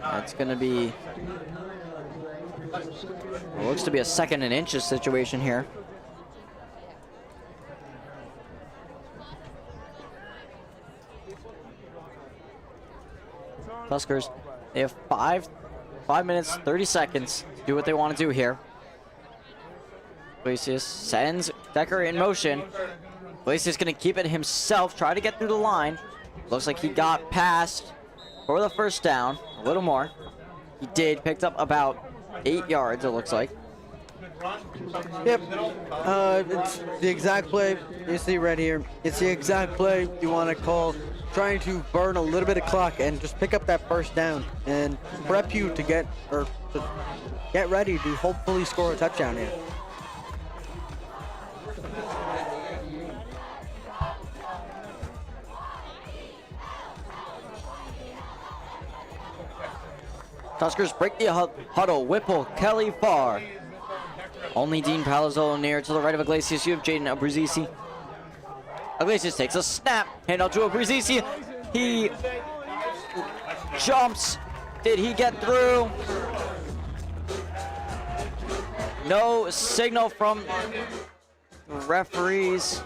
That's going to be, it looks to be a 2nd and inches situation here. Tuskers, they have 5 minutes, 30 seconds to do what they want to do here. Iglesias sends Decker in motion. Iglesias going to keep it himself, try to get through the line. Looks like he got past for the first down, a little more. He did, picked up about 8 yards, it looks like. Yep, it's the exact play you see right here. It's the exact play you want to call, trying to burn a little bit of clock and just pick up that first down and prep you to get ready to hopefully score a touchdown here. Tuskers break the huddle. Whipple, Kelly, Farr. Only Dean Palazzolo near to the right of Iglesias. You have Jaden Abruzzese. Iglesias takes a snap. Hand out to Abruzzese. He jumps. Did he get through? No signal from the referees.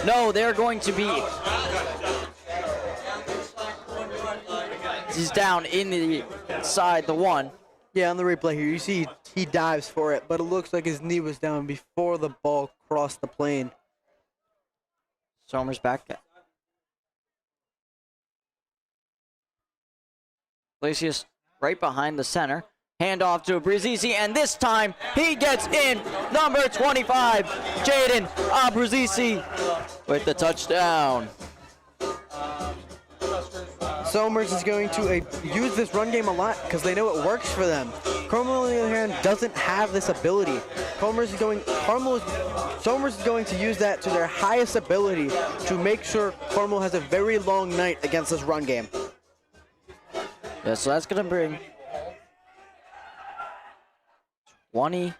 No, they're going to be. He's down in the side, the 1. Yeah, on the replay here, you see he dives for it, but it looks like his knee was down before the ball crossed the plane. Somers back. Iglesias right behind the center. Handoff to Abruzzese, and this time he gets in. Number 25, Jaden Abruzzese with the touchdown. Somers is going to use this run game a lot because they know it works for them. Carmel, on the other hand, doesn't have this ability. Somers is going to use that to their highest ability to make sure Carmel has a very long night against this run game. Yeah, so that's going to bring 20-0.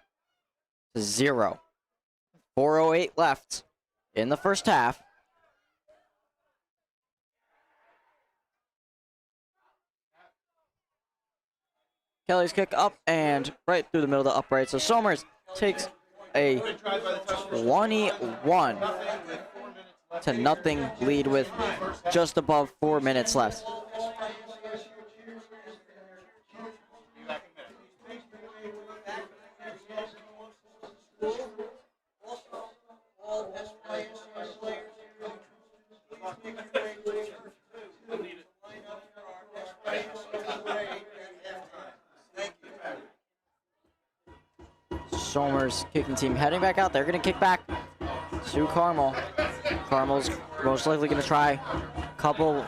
4:08 left in the first half. Kelly's kick up and right through the middle of the upright. So Somers takes a 21-0 lead with just above 4 minutes left. Somers kicking team heading back out. They're going to kick back to Carmel. Carmel's most likely going to try a couple.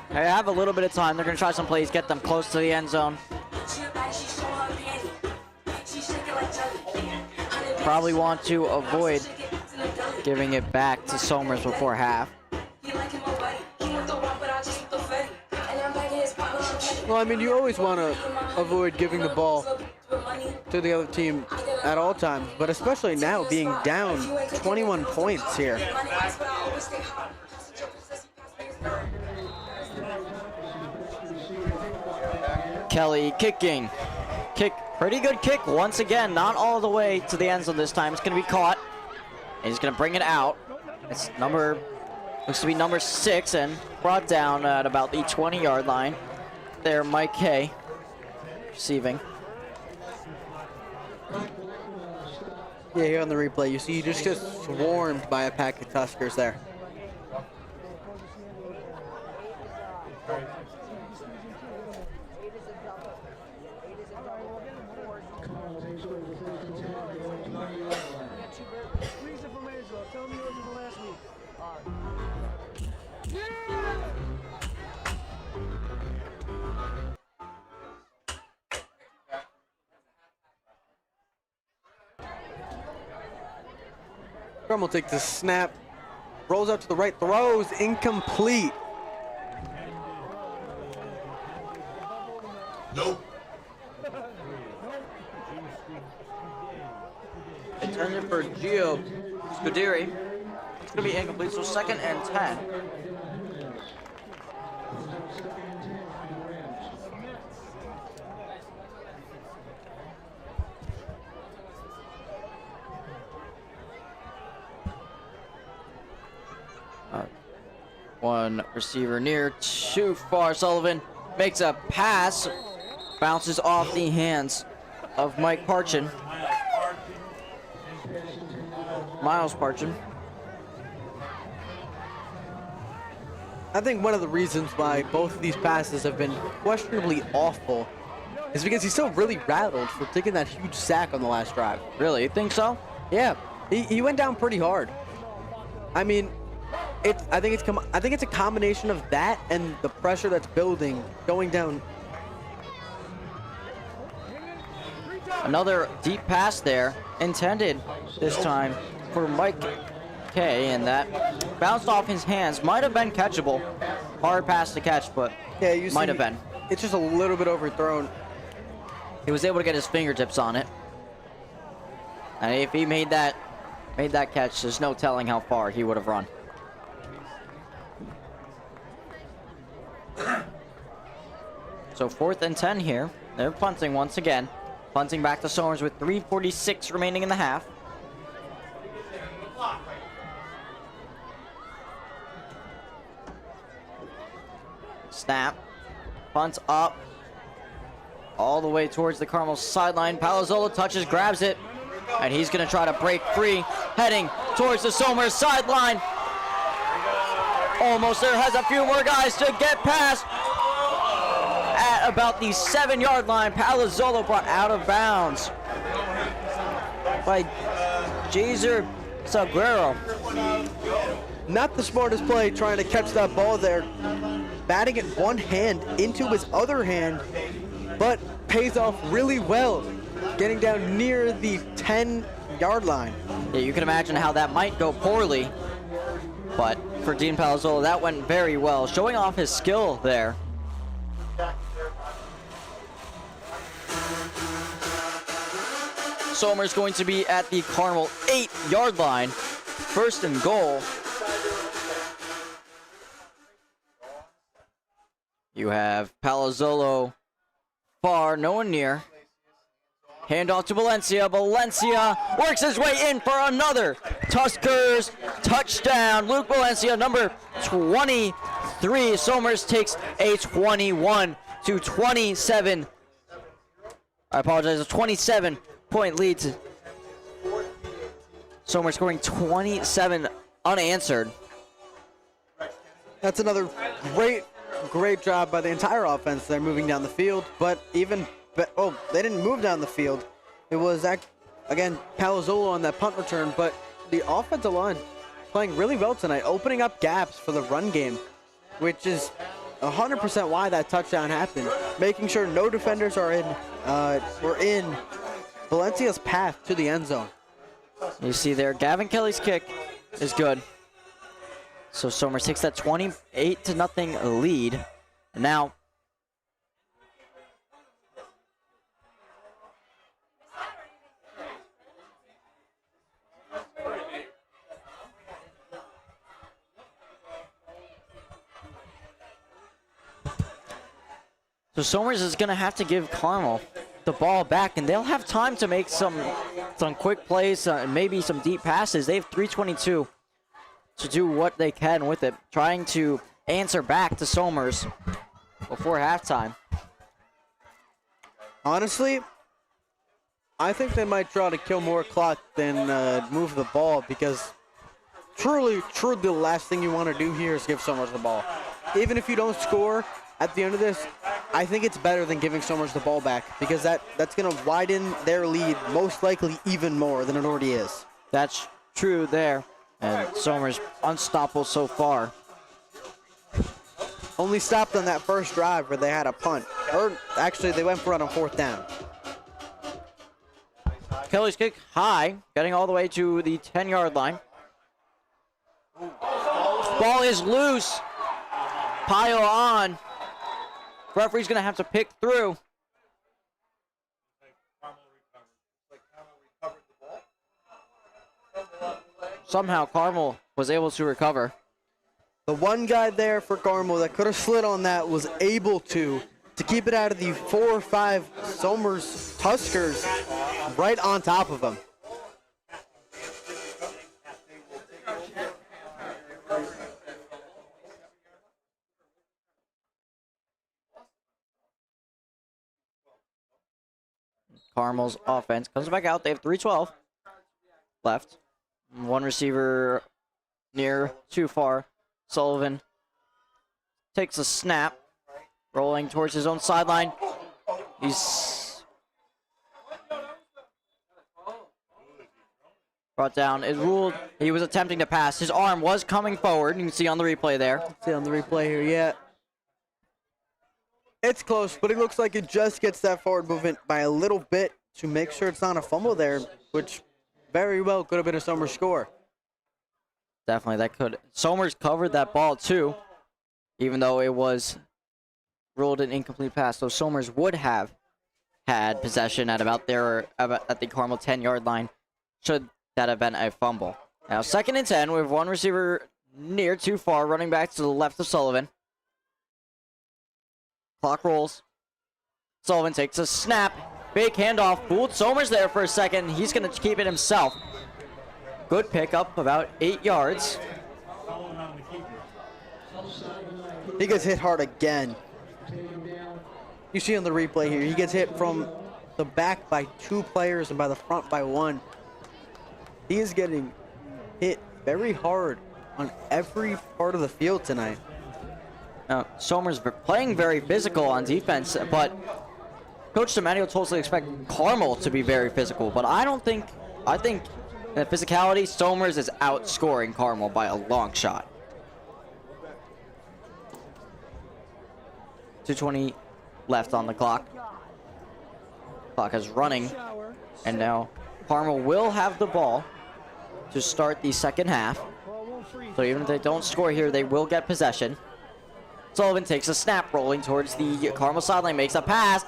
They have a little bit of time. They're going to try some plays, get them close to the end zone. Probably want to avoid giving it back to Somers before half. Well, I mean, you always want to avoid giving the ball to the other team at all times, but especially now being down 21 points here. Kelly kicking. Pretty good kick once again, not all the way to the end zone this time. It's going to be caught, and he's going to bring it out. It's looks to be number 6 and brought down at about the 20-yard line. There, Mike Hay receiving. Yeah, here on the replay, you see you just swarmed by a pack of Tuskers there. Carmel takes the snap, rolls out to the right, throws incomplete. Nope. Intended for Gio Scuderi. It's going to be incomplete, so 2nd and 10. One receiver near, too far. Sullivan makes a pass, bounces off the hands of Mike Parchin. Miles Parchin. I think one of the reasons why both of these passes have been questionably awful is because he's still really rattled for taking that huge sack on the last drive. Really? You think so? Yeah, he went down pretty hard. I mean, I think it's a combination of that and the pressure that's building going down. Another deep pass there, intended this time for Mike K, and that bounced off his hands. Might have been catchable. Hard pass to catch, but yeah, you might have been. It's just a little bit overthrown. He was able to get his fingertips on it, and if he made that catch, there's no telling how far he would have run. So 4th and 10 here. They're punting once again. Punting back to Somers with 3:46 remaining in the half. Snap. Punts up. All the way towards the Carmel sideline. Palazzolo touches, grabs it. And he's going to try to break free. Heading towards the Somers sideline. Almost there. Has a few more guys to get past. At about the 7-yard line, Palazzolo brought out of bounds by Jazer Saguero. Not the smartest play trying to catch that ball there. Batting it one hand into his other hand, but pays off really well, getting down near the 10-yard line. Yeah, you can imagine how that might go poorly, but for Dean Palazzolo, that went very well, showing off his skill there. Somers going to be at the Carmel 8-yard line. First and goal. You have Palazzolo far, no one near. Handoff to Valencia. Valencia works his way in for another Tuskers touchdown. Luke Valencia, number 23. Somers takes a 21-27. I apologize, a 27-point lead to Somers, scoring 27 unanswered. That's another great job by the entire offense. They're moving down the field, but even they didn't move down the field. It was again Palazzolo on that punt return, but the offensive line playing really well tonight, opening up gaps for the run game, which is 100% why that touchdown happened. Making sure no defenders were in Valencia's path to the end zone. You see there, Gavin Kelly's kick is good. So Somers takes that 28-0 lead. And now Somers is going to have to give Carmel the ball back, and they'll have time to make some quick plays, maybe some deep passes. They have 3:22 to do what they can with it, trying to answer back to Somers before halftime. Honestly, I think they might try to kill more clock than move the ball, because truly the last thing you want to do here is give Somers the ball. Even if you don't score at the end of this, I think it's better than giving Somers the ball back, because that's going to widen their lead most likely even more than it already is. That's true there. And Somers unstoppable so far. Only stopped on that first drive where they had a punt. Or actually, they went for it on 4th down. Kelly's kick high, getting all the way to the 10-yard line. Ball is loose. Pile on. Referee's going to have to pick through. Somehow Carmel was able to recover. The one guy there for Carmel that could have slid on that was able to keep it out of the 4 or 5 Somers Tuskers right on top of him. Carmel's offense comes back out. They have 3:12 left. One receiver near, too far. Sullivan takes a snap, rolling towards his own sideline. He's brought down. It ruled he was attempting to pass. His arm was coming forward. You can see on the replay there. See on the replay here, yeah. It's close, but it looks like it just gets that forward movement by a little bit to make sure it's not a fumble there, which very well could have been a Somers score. Definitely, that could. Somers covered that ball too, even though it was ruled an incomplete pass. So Somers would have had possession at about at the Carmel 10-yard line, should that have been a fumble. Now 2nd and 10 with one receiver near, too far, running back to the left of Sullivan. Clock rolls. Sullivan takes a snap. Big handoff. Fooled Somers there for a second. He's going to keep it himself. Good pickup, about 8 yards. He gets hit hard again. You see on the replay here, he gets hit from the back by 2 players and by the front by 1. He is getting hit very hard on every part of the field tonight. Now, Somers playing very physical on defense, but Coach DeMatteo told us to expect Carmel to be very physical, but I think in the physicality, Somers is outscoring Carmel by a long shot. 2:20 left on the clock. Clock is running. And now Carmel will have the ball to start the second half. So even if they don't score here, they will get possession. Sullivan takes a snap, rolling towards the Carmel sideline, makes a pass,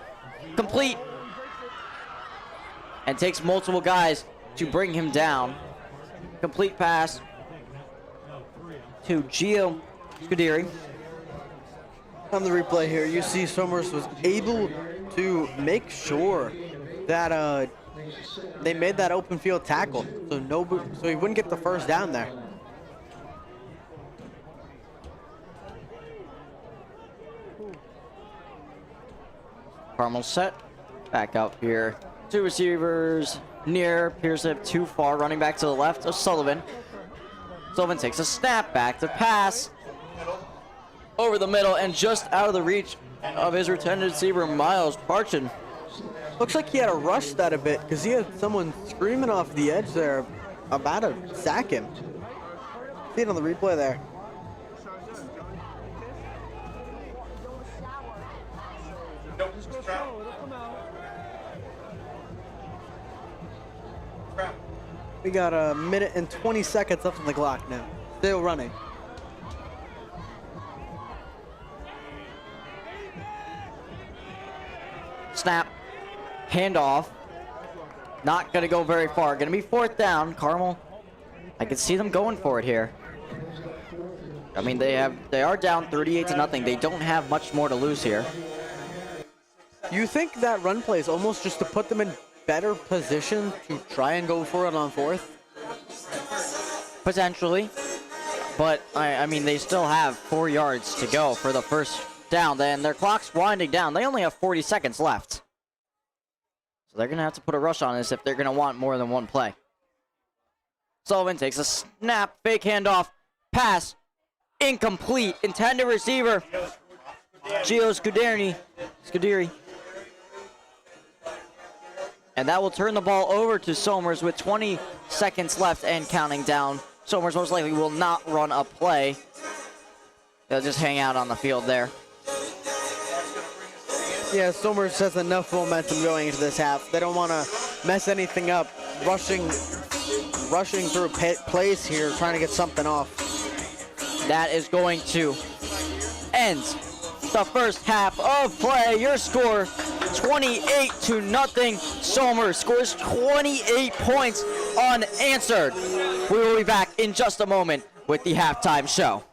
complete, and takes multiple guys to bring him down. Complete pass to Gio Scuderi. On the replay here, you see Somers was able to make sure that they made that open field tackle, so he wouldn't get the first down there. Carmel set, back out here. Two receivers near, Pearson too far, running back to the left of Sullivan. Sullivan takes a snap, back to pass. Over the middle and just out of the reach of his intended receiver, Miles Parchin. Looks like he had to rush that a bit because he had someone screaming off the edge there about to sack him. See it on the replay there. We got a minute and 20 seconds left on the clock now. Still running. Snap, handoff, not gonna go very far. Gonna be fourth down. Carmel, I can see them going for it here. I mean, they are down 38-0. They don't have much more to lose here. You think that run play is almost just to put them in better position to try and go for it on fourth? Potentially, but I mean, they still have 4 yards to go for the first down. Then their clock's winding down. They only have 40 seconds left. So they're going to have to put a rush on this if they're going to want more than one play. Sullivan takes a snap, fake handoff, pass, incomplete, intended receiver, Gio Scuderi. And that will turn the ball over to Somers with 20 seconds left and counting down. Somers most likely will not run a play. They'll just hang out on the field there. Yeah, Somers has enough momentum going into this half. They don't want to mess anything up, rushing through plays here, trying to get something off. That is going to end the first half of play. Your score, 28-0. Somers scores 28 points unanswered. We will be back in just a moment with the halftime show.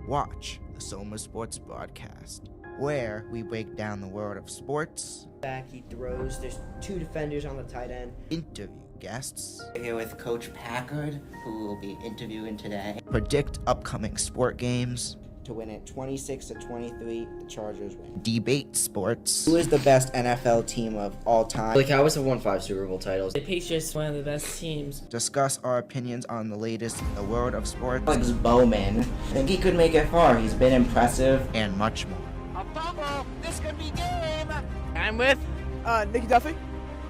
Watch the Somers Sports Broadcast, where we break down the world of sports. Back, he throws. There's 2 defenders on the tight end. Interview guests. Here with Coach Packard, who will be interviewing today. Predict upcoming sport games. To win it 26-23, the Chargers win. Debate sports. Who is the best NFL team of all time? The Cowboys have won 5 Super Bowl titles. The Patriots, one of the best teams. Discuss our opinions on the latest in the world of sports. Alex Bowman. I think he could make it far. He's been impressive. And much more. A fumble. This could be game. I'm with Nicky Duffy.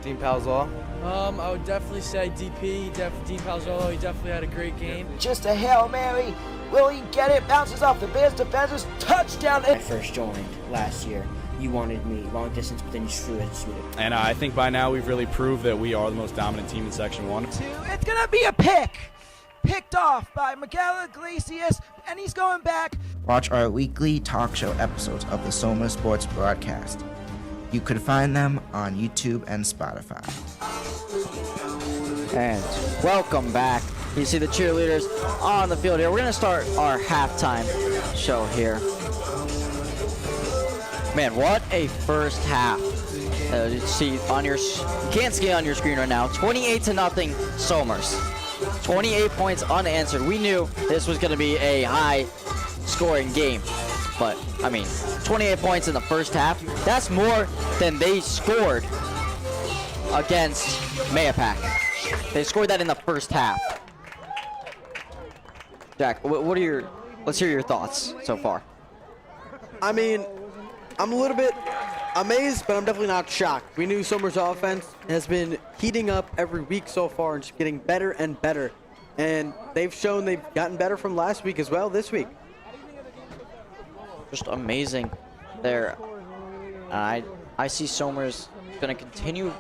Dean Palzall. I would definitely say DP. Dean Palzolo. He definitely had a great game. Just a Hail Mary. Will he get it? Bounces off the Bears defenders. Touchdown. When I first joined last year, you wanted me long distance, but then you threw it. And I think by now we've really proved that we are the most dominant team in Section 1. It's going to be a pick. Picked off by Miguel Iglesias, and he's going back. Watch our weekly talk show episodes of the Somers Sports Broadcast. You could find them on YouTube and Spotify. And welcome back. You see the cheerleaders on the field here. We're going to start our halftime show here. Man, what a first half. You see on your, you can't see on your screen right now. 28-0 Somers. 28 points unanswered. We knew this was going to be a high-scoring game. But, I mean, 28 points in the first half. That's more than they scored against Mayapack. They scored that in the first half. Jack, what are your, let's hear your thoughts so far. I mean, I'm a little bit amazed, but I'm definitely not shocked. We knew Somers' offense has been heating up every week so far and just getting better and better. And they've shown they've gotten better from last week as well this week. Just amazing there. I see Somers going to continue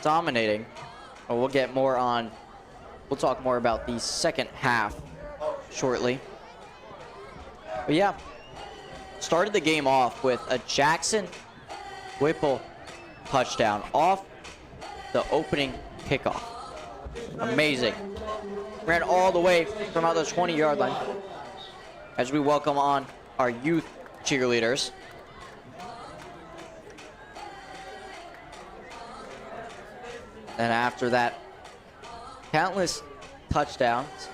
dominating. But we'll get more on, we'll talk more about the second half shortly. But yeah, started the game off with a Jackson Whipple touchdown off the opening kickoff. Amazing. Ran all the way from out the 20-yard line as we welcome on our youth cheerleaders. And after that, countless touchdowns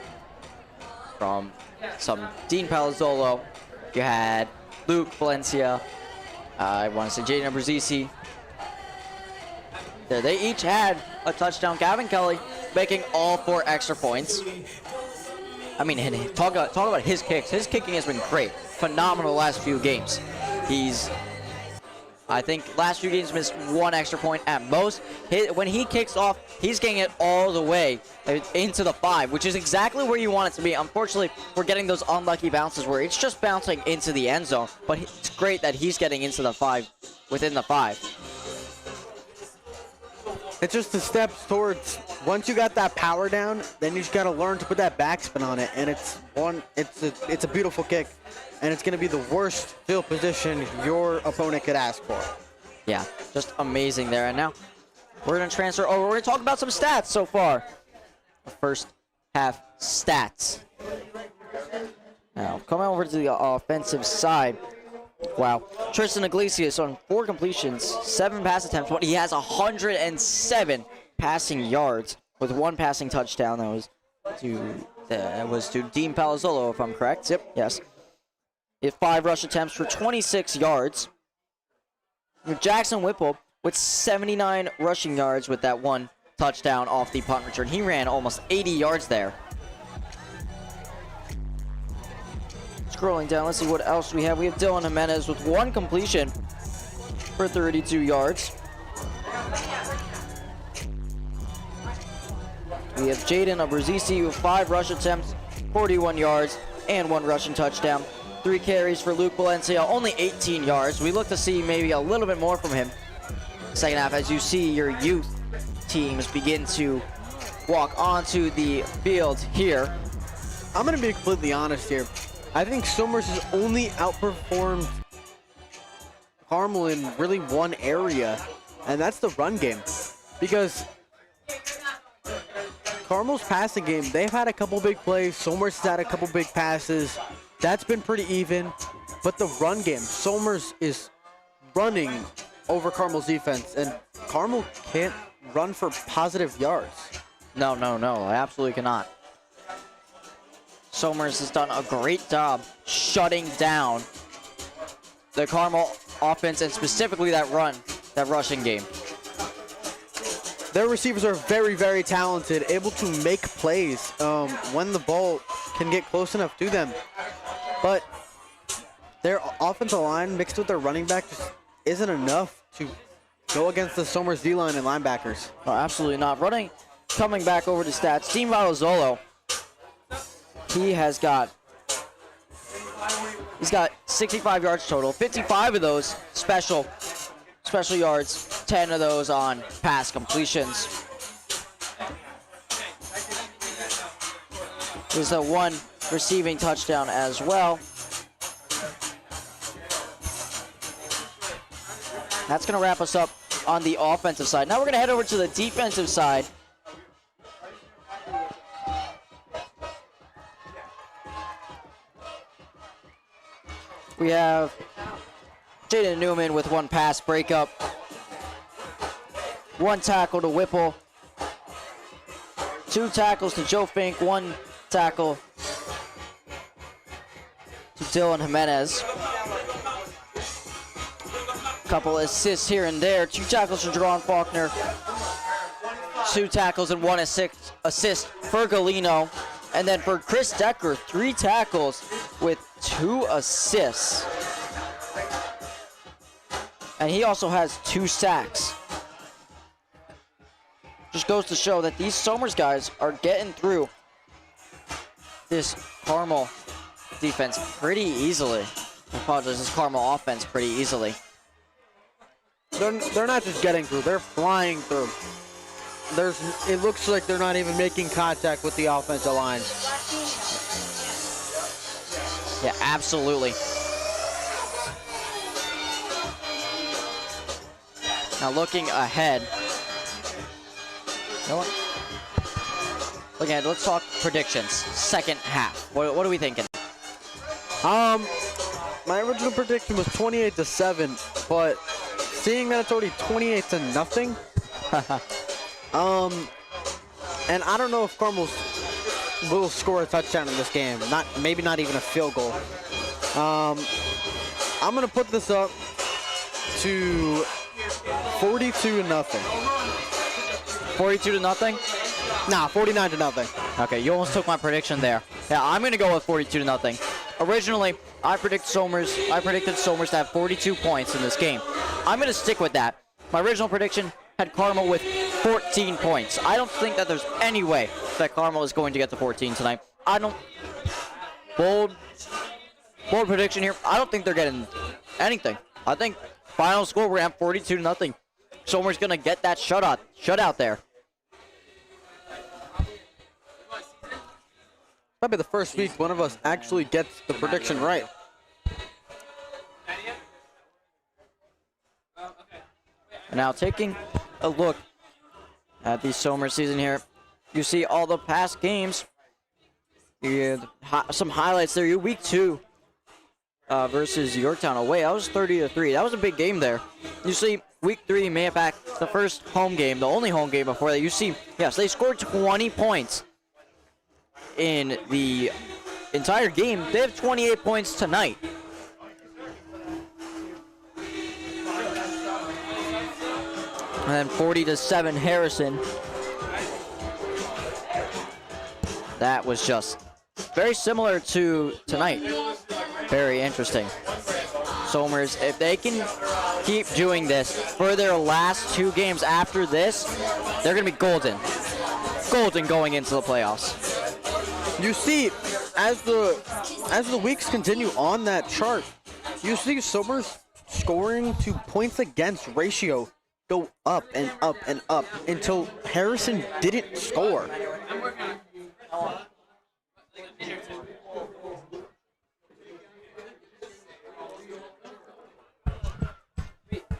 from some Dean Palazzolo. You had Luke Valencia. I want to say Jaden Abruzzese. There, they each had a touchdown. Gavin Kelly making all 4 extra points. I mean, and talk about his kicks. His kicking has been great. Phenomenal last few games. I think last few games missed 1 extra point at most. When he kicks off, he's getting it all the way into the 5, which is exactly where you want it to be. Unfortunately, we're getting those unlucky bounces where it's just bouncing into the end zone, but it's great that he's getting into the 5, within the 5. It's just the steps towards, once you got that power down, then you just got to learn to put that backspin on it, and it's a beautiful kick, and it's going to be the worst field position your opponent could ask for. Yeah, just amazing there. And now we're going to transfer over. We're going to talk about some stats so far. The first half stats. Now, coming over to the offensive side. Wow. Tristan Iglesias on 4 completions, 7 pass attempts, but he has 107 passing yards with 1 passing touchdown. That was to Dean Palazzolo, if I'm correct. Yep, yes. He had 5 rush attempts for 26 yards. Jackson Whipple with 79 rushing yards with that 1 touchdown off the punt return. He ran almost 80 yards there. Scrolling down, let's see what else we have. We have Dylan Jimenez with 1 completion for 32 yards. We have Jaden Abruzzese with 5 rush attempts, 41 yards, and 1 rushing touchdown. 3 carries for Luke Valencia, only 18 yards. We look to see maybe a little bit more from him. Second half, as you see your youth teams begin to walk onto the field here. I'm going to be completely honest here. I think Somers has only outperformed Carmel in really one area, and that's the run game. Because Carmel's passing game, they've had a couple big plays. Somers has had a couple big passes. That's been pretty even. But the run game, Somers is running over Carmel's defense, and Carmel can't run for positive yards. No, I absolutely cannot. Somers has done a great job shutting down the Carmel offense, and specifically that rushing game. Their receivers are very, very talented, able to make plays when the ball can get close enough to them. But their offensive line mixed with their running back just isn't enough to go against the Somers D-line and linebackers. Oh, absolutely not. Coming back over to stats, Dean Palazzolo, he's got 65 yards total, 55 of those special yards, 10 of those on pass completions. There's a 1 receiving touchdown as well. That's going to wrap us up on the offensive side. Now we're going to head over to the defensive side. We have Jaden Newman with 1 pass breakup, 1 tackle to Whipple, 2 tackles to Joe Fink, 1 tackle to Dylan Jimenez. Couple assists here and there, 2 tackles for Jerron Faulkner, 2 tackles and 1 assist for Galino. And then for Chris Decker, 3 tackles with 2 assists. And he also has 2 sacks. Just goes to show that these Somers guys are getting through this Carmel defense pretty easily. I apologize, this Carmel offense pretty easily. they're not just getting through; they're flying through. It looks like they're not even making contact with the offensive lines. Yeah, absolutely. Now looking ahead. You know what? Looking ahead, let's talk predictions. Second half. What are we thinking? My original prediction was 28-7, but seeing that it's already 28-0, and I don't know if Carmel will score a touchdown in this game. Maybe not even a field goal. I'm gonna put this up to 42-0. 42-0? Nah, 49-0. Okay, you almost took my prediction there. Yeah, I'm gonna go with 42-0. Originally, I predicted Somers to have 42 points in this game. I'm gonna stick with that. My original prediction had Carmel with 14 points. I don't think that there's any way that Carmel is going to get to 14 tonight. Bold prediction here. I don't think they're getting anything. I think final score we're at 42-0. Somers gonna get that shutout there. Probably the first week one of us actually gets the prediction right. Now taking a look at the Somers season here, you see all the past games. Some highlights there. Week 2 versus Yorktown away. That was 30-3. That was a big game there. You see week 3, Mayapack, the first home game, the only home game before that. You see, yes, they scored 20 points in the entire game. They have 28 points tonight. And then 40-7 Harrison. That was just very similar to tonight. Very interesting. Somers, if they can keep doing this for their last 2 games after this, they're going to be golden. Golden going into the playoffs. You see, as the weeks continue on that chart, you see Somers scoring to points against ratio go up and up and up until Harrison didn't score.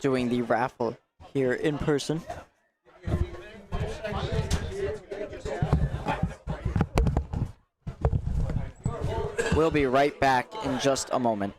Doing the raffle here in person. We'll be right back in just a moment.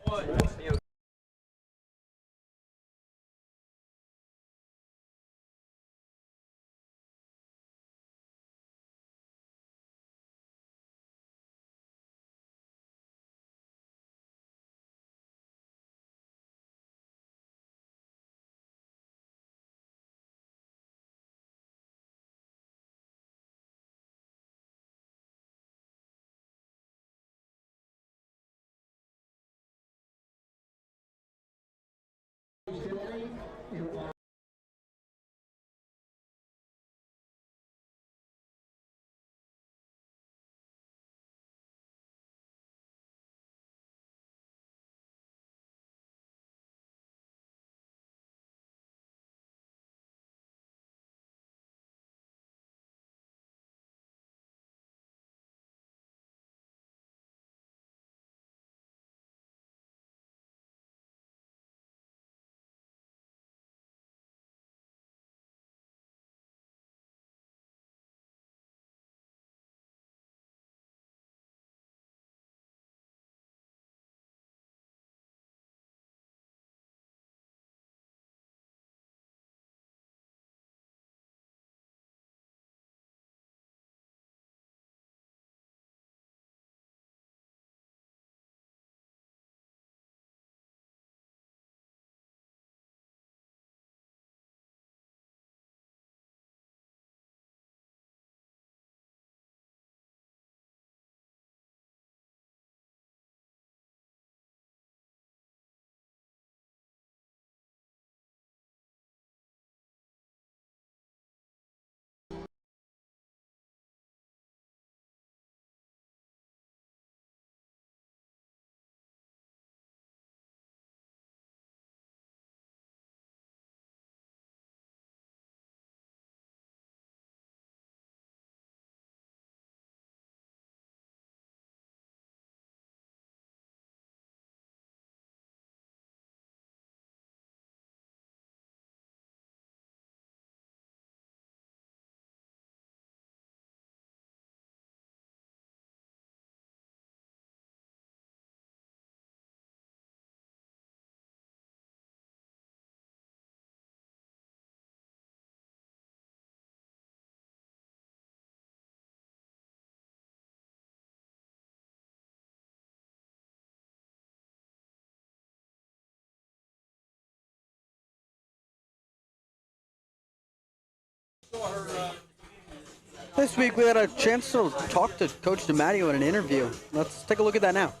This week we had a chance to talk to Coach DeMatteo in an interview. Let's take a look at that now.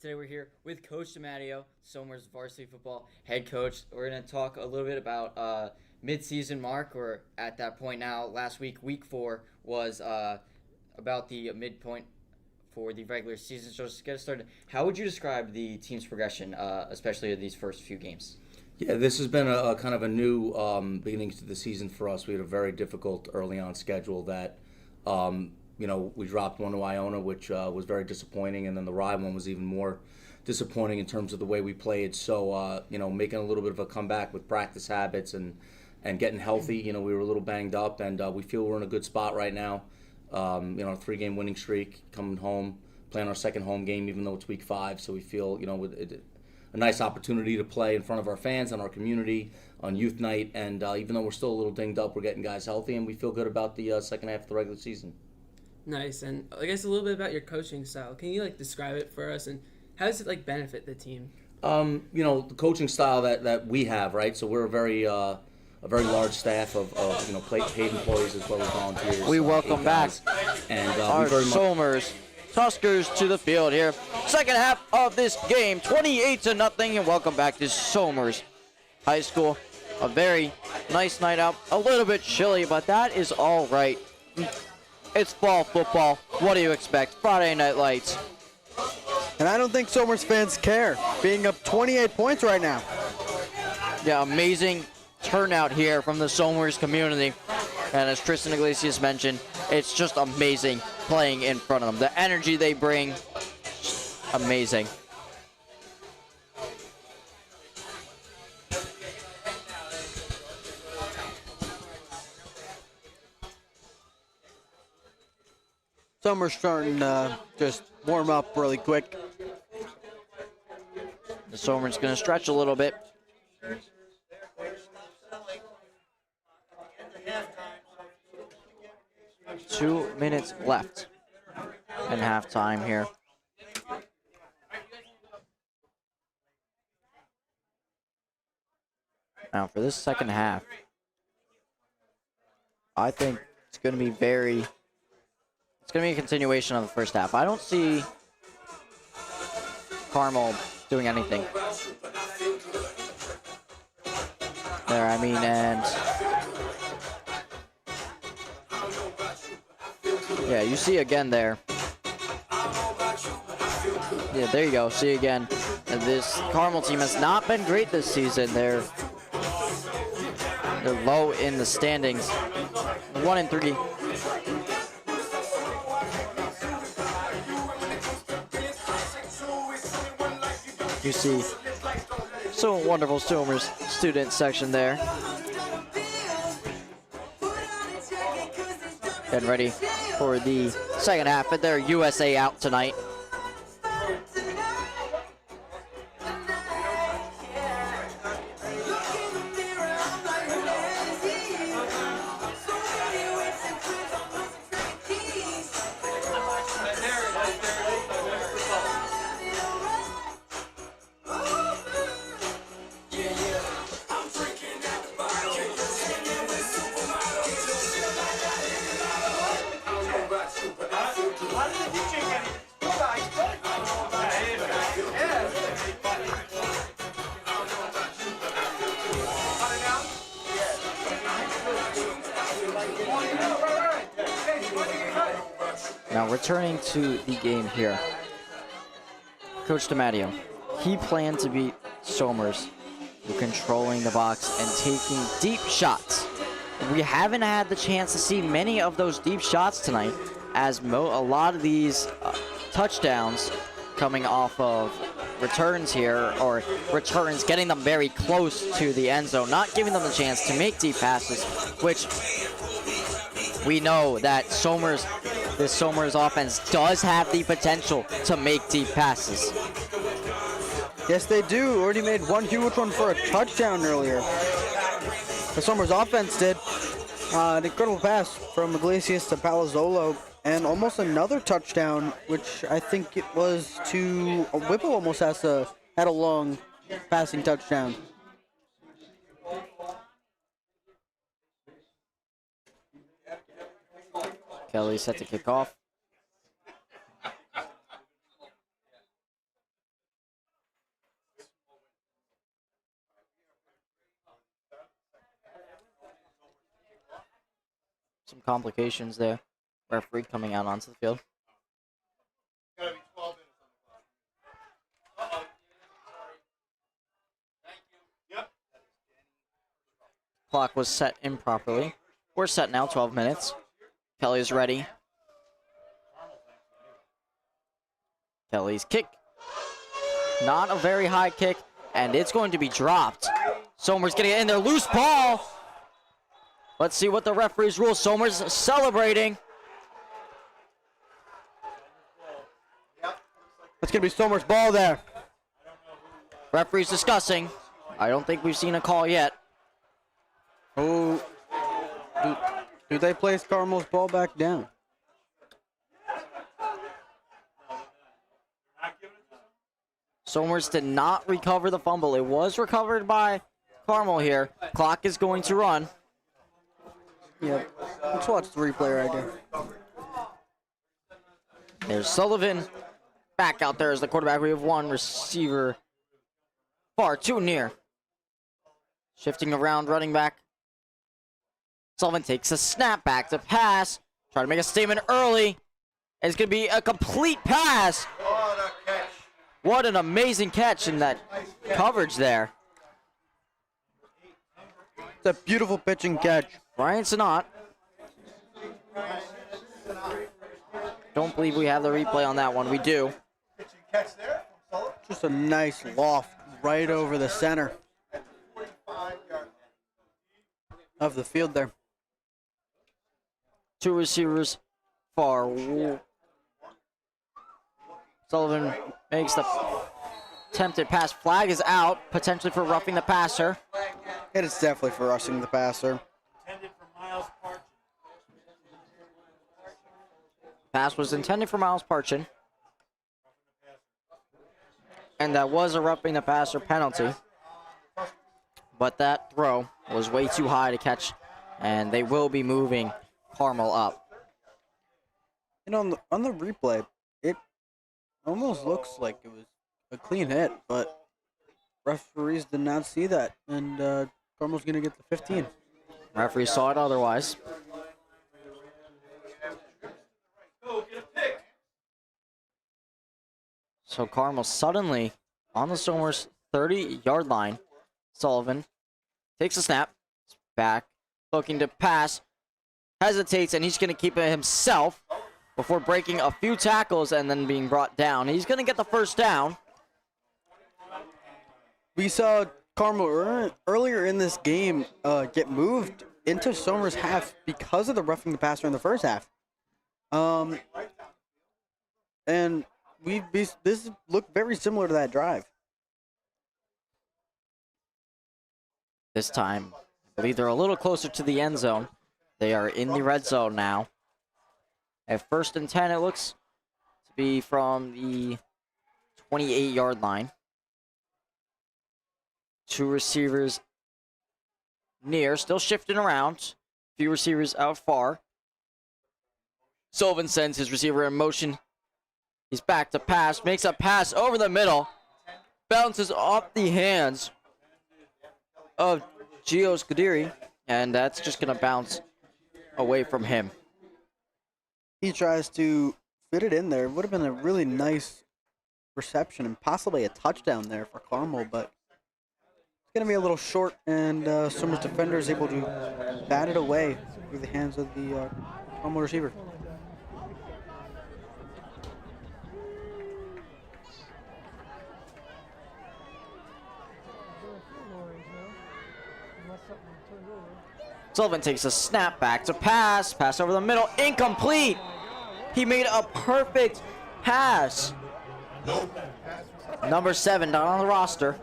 Today we're here with Coach DeMatteo, Somers varsity football head coach. We're going to talk a little bit about mid-season mark. We're at that point now. Last week, week 4, was about the midpoint for the regular season. So just to get us started, how would you describe the team's progression, especially in these first few games? Yeah, this has been a kind of a new beginning to the season for us. We had a very difficult early on schedule that, we dropped one to Iona, which was very disappointing, and then the Rye one was even more disappointing in terms of the way we played. So, making a little bit of a comeback with practice habits and getting healthy. We were a little banged up, and we feel we're in a good spot right now. A 3-game winning streak, coming home, playing our second home game, even though it's week 5. So we feel, with a nice opportunity to play in front of our fans and our community on youth night. And even though we're still a little dinged up, we're getting guys healthy, and we feel good about the second half of the regular season. Nice. And I guess a little bit about your coaching style. Can you describe it for us, and how does it benefit the team? The coaching style that we have, right? So we're a very large staff of paid employees as well as volunteers. We welcome back and our we very much Somers Tuskers to the field here. Second half of this game, 28-0, and welcome back to Somers High School. A very nice night out. A little bit chilly, but that is all right. It's fall football. What do you expect? Friday Night Lights. And I don't think Somers fans care, being up 28 points right now. Yeah, amazing turnout here from the Somers community. And as Tristan Iglesias mentioned, it's just amazing playing in front of them. The energy they bring, amazing. Somers starting to just warm up really quick. The Somers going to stretch a little bit. Two minutes left in halftime here. Now for this second half, I think it's going to be it's going to be a continuation of the first half. I don't see Carmel doing anything there, and yeah, you see again there. Yeah, there you go. See again. And this Carmel team has not been great this season. They're low in the standings. 1-3. You see so wonderful Somers student section there. Getting ready for the second half, but they're USA out tonight. Now returning to the game here, Coach DeMatteo, he planned to beat Somers through controlling the box and taking deep shots. We haven't had the chance to see many of those deep shots tonight, as a lot of these touchdowns coming off of returns here, or returns getting them very close to the end zone, not giving them the chance to make deep passes, which we know that this Somers offense does have the potential to make deep passes. Yes, they do. Already made one huge one for a touchdown earlier. The Somers offense did. An incredible pass from Iglesias to Palazzolo, and almost another touchdown, which I think it was to Whipple. Almost had a long passing touchdown. Kelly set to kick off. Some complications there. Referee coming out onto the field. Clock was set improperly. We're set now, 12 minutes. Kelly's ready. Kelly's kick. Not a very high kick, and it's going to be dropped. Somers getting it in there. Loose ball. Let's see what the referees rule. Somers celebrating. That's going to be Somers' ball there. Referees discussing. I don't think we've seen a call yet. Oh, do they place Carmel's ball back down? Somers did not recover the fumble. It was recovered by Carmel here. Clock is going to run. Yep. Let's watch the replay right there. There's Sullivan back out there as the quarterback. We have one receiver far too near. Shifting around, running back. Sullivan takes a snap back to pass. Trying to make a statement early. It's going to be a complete pass. What an amazing catch in that coverage there. It's a beautiful pitch and catch. Brian Sinat. Don't believe we have the replay on that one. We do. Just a nice loft right over the center of the field there. Two receivers far. Sullivan makes the attempted pass. Flag is out, potentially for roughing the passer. It is definitely for rushing the passer. Pass was intended for Miles Parchin. And that was a roughing the passer penalty. But that throw was way too high to catch, and they will be moving Carmel up. And on the replay, it almost looks like it was a clean hit, but referees did not see that, and Carmel's going to get the 15. Referees saw it otherwise. So Carmel suddenly on the Somers 30-yard line. Sullivan takes a snap, back, looking to pass, hesitates, and he's going to keep it himself before breaking a few tackles and then being brought down. He's going to get the first down. We saw Carmel earlier in this game get moved into Somers' half because of the roughing the passer in the first half. And this looked very similar to that drive. This time, I believe they're a little closer to the end zone. They are in the red zone now. At 1st and 10, it looks to be from the 28-yard line. Two receivers near, still shifting around. Few receivers out far. Sullivan sends his receiver in motion. He's back to pass, makes a pass over the middle. Bounces off the hands of Gio Scuderi, and that's just going to bounce away from him. He tries to fit it in there. It would have been a really nice reception and possibly a touchdown there for Carmel, but it's going to be a little short, and Somers defender is able to bat it away through the hands of the Carmel receiver. Sullivan takes a snap back to pass. Pass over the middle. Incomplete. He made a perfect pass. Number 7 down on the roster.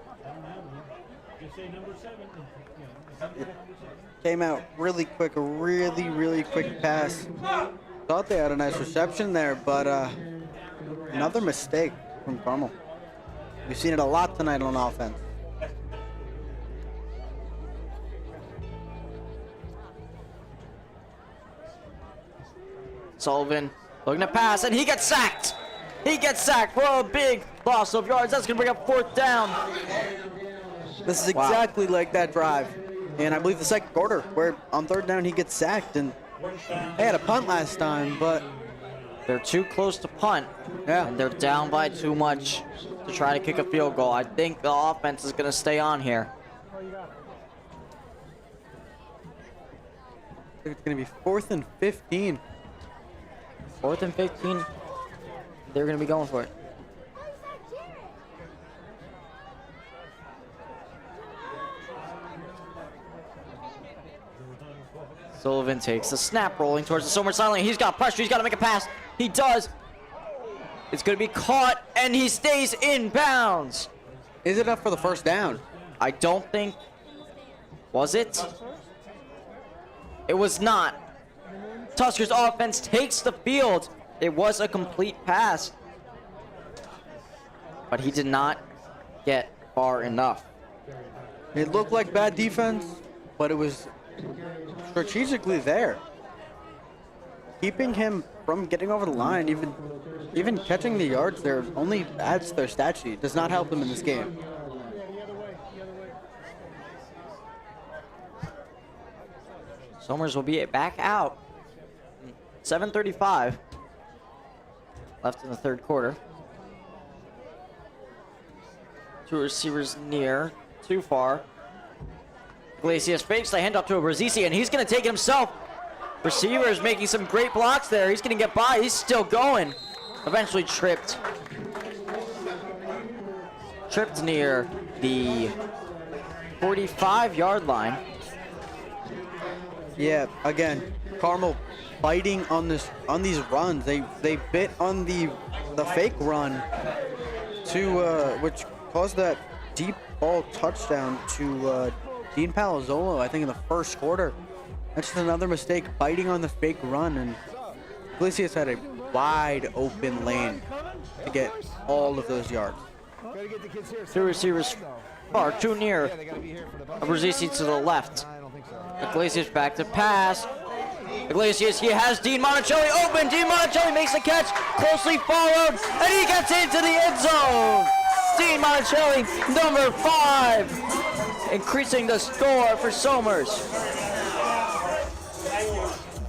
Came out really quick. A really quick pass. Thought they had a nice reception there, but another mistake from Carmel. We've seen it a lot tonight on offense. Sullivan looking to pass, and he gets sacked. He gets sacked for a big loss of yards. That's going to bring up 4th down. This is exactly like that drive. And I believe the second quarter, where on 3rd down he gets sacked. And they had a punt last time, but they're too close to punt. Yeah. And they're down by too much to try to kick a field goal. I think the offense is going to stay on here. I think it's going to be 4th and 15. 4th and 15. They're going to be going for it. Sullivan takes the snap, rolling towards the Somers sideline. He's got pressure. He's got to make a pass. He does. It's going to be caught, and he stays in bounds. Is it up for the 1st down? I don't think. Was it? It was not. Tuskers offense takes the field. It was a complete pass. But he did not get far enough. It looked like bad defense, but it was strategically there. Keeping him from getting over the line, even catching the yards there, only adds to their stat sheet. Does not help them in this game. Somers will be back out. 7:35 left in the 3rd quarter. 2 receivers near, too far. Iglesias fakes the handoff to a Varsity, and he's going to take it himself. Receiver is making some great blocks there. He's going to get by. He's still going. Eventually tripped. Tripped near the 45-yard line. Yeah, again, Carmel biting on these runs. They bit on the fake run to which caused that deep ball touchdown to Dean Palazzolo, I think, in the 1st quarter. That's just another mistake, biting on the fake run, and Iglesias had a wide open lane to get all of those yards. 2 receivers far too near. Varsity to the left. Iglesias back to pass. Iglesias, he has Dean Monticelli open. Dean Monticelli makes the catch, closely followed, and he gets into the end zone. Dean Monticelli, number 5, increasing the score for Somers.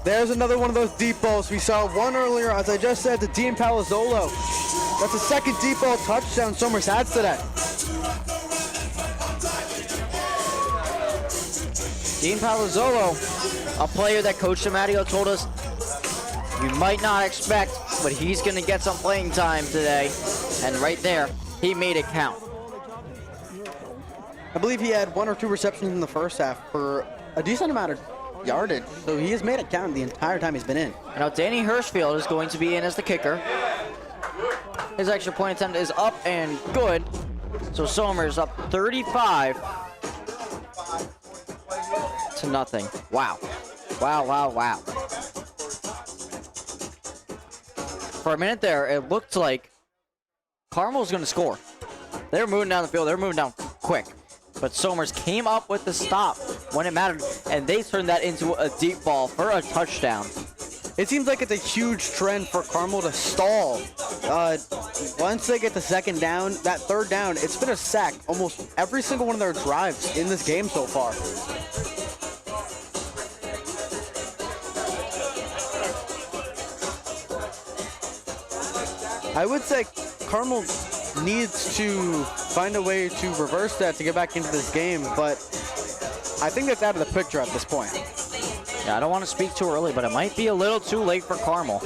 There's another one of those deep balls. We saw one earlier, as I just said, to Dean Palazzolo. That's the 2nd deep ball touchdown Somers has today. Dean Palazzolo, a player that Coach DeMatteo told us you might not expect, but he's going to get some playing time today. And right there, he made it count. I believe he had 1 or 2 receptions in the 1st half for a decent amount of yardage, so he has made it count the entire time he's been in. Now Danny Hirschfield is going to be in as the kicker. His extra point attempt is up and good. So Somers up 35 to nothing. Wow. Wow. For a minute there, it looked like Carmel's going to score. They're moving down the field. They're moving down quick. But Somers came up with the stop when it mattered, and they turned that into a deep ball for a touchdown. It seems like it's a huge trend for Carmel to stall. Once they get the 2nd down, that 3rd down, it's been a sack almost every single one of their drives in this game so far. I would say Carmel needs to find a way to reverse that to get back into this game, but I think that's out of the picture at this point. Yeah, I don't want to speak too early, but it might be a little too late for Carmel.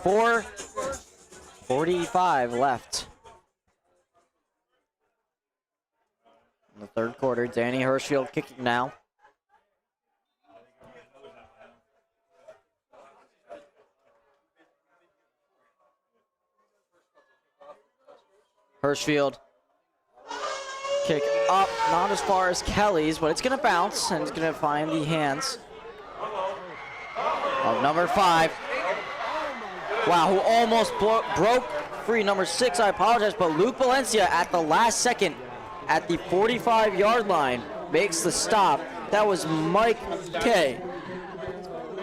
4:45 left in the 3rd quarter. Danny Hirschfield kicking now. Hirschfield, kick up, not as far as Kelly's, but it's going to bounce, and it's going to find the hands of number 5. Wow, who almost broke free. Number 6, I apologize, but Luke Valencia at the last second at the 45-yard line makes the stop. That was Mike K.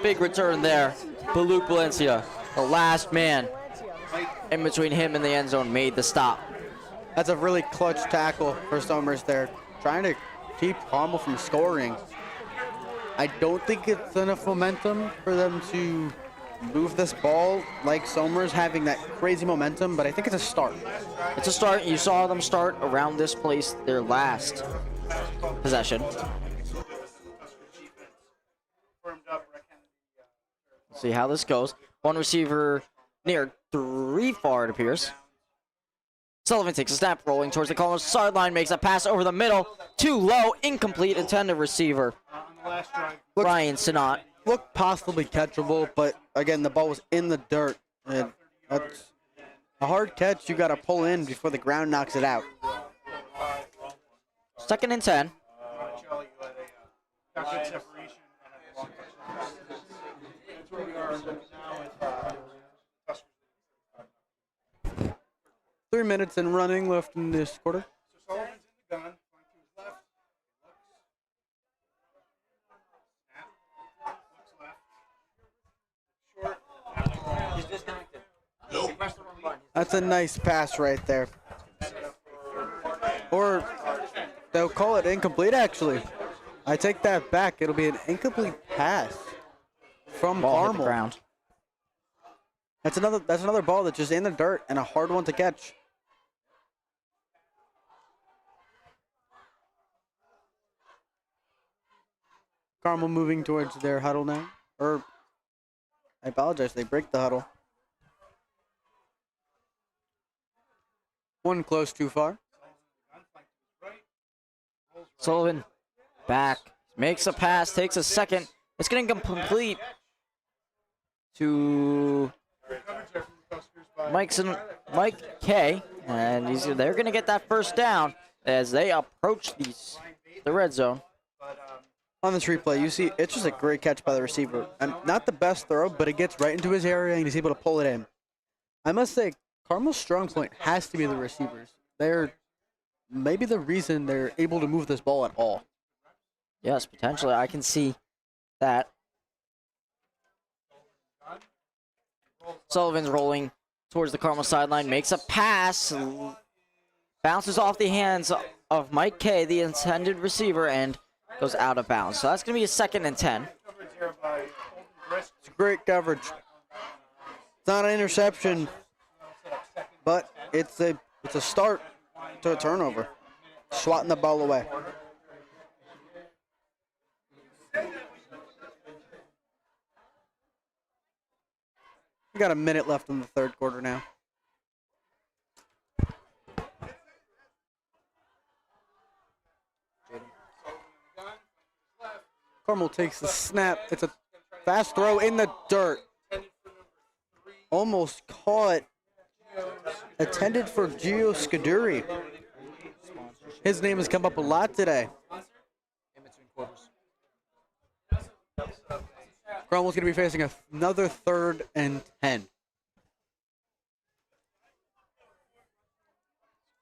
Big return there but Luke Valencia, the last man in between him and the end zone, made the stop. That's a really clutch tackle for Somers there, trying to keep Carmel from scoring. I don't think it's enough momentum for them to move this ball like Somers having that crazy momentum, but I think it's a start. It's a start. You saw them start around this place their last possession. See how this goes. One receiver near 3 far, it appears. Sullivan takes a snap, rolling towards the Carmel sideline, makes a pass over the middle. Too low, incomplete, intended receiver. Ryan Sinat. Looked possibly catchable, but again, the ball was in the dirt. And that's a hard catch you got to pull in before the ground knocks it out. 2nd and 10. 3 minutes and running left in this quarter. That's a nice pass right there. Or they'll call it incomplete, actually. I take that back. It'll be an incomplete pass from Ball hit the Carmel. ground. That's another ball that's just in the dirt and a hard one to catch. Carmel moving towards their huddle now. Or, I apologize, they break the huddle. One close too far. Sullivan back, makes a pass, takes a second. It's going to complete to Mike K. And they're going to get that first down as they approach the red zone. On this replay, you see it's just a great catch by the receiver. And not the best throw, but it gets right into his area and he's able to pull it in. I must say, Carmel's strong point has to be the receivers. They're maybe the reason they're able to move this ball at all. Yes, potentially. I can see that. Sullivan's rolling towards the Carmel sideline, makes a pass, bounces off the hands of Mike K, the intended receiver, and goes out of bounds. So that's going to be a 2nd and 10. It's great coverage. It's not an interception, but it's a start to a turnover. Swatting the ball away. We got a minute left in the third quarter now. Carmel takes the snap. It's a fast throw in the dirt. Almost caught. Intended for Gio Scuderi. His name has come up a lot today. Carmel's going to be facing another 3rd and 10.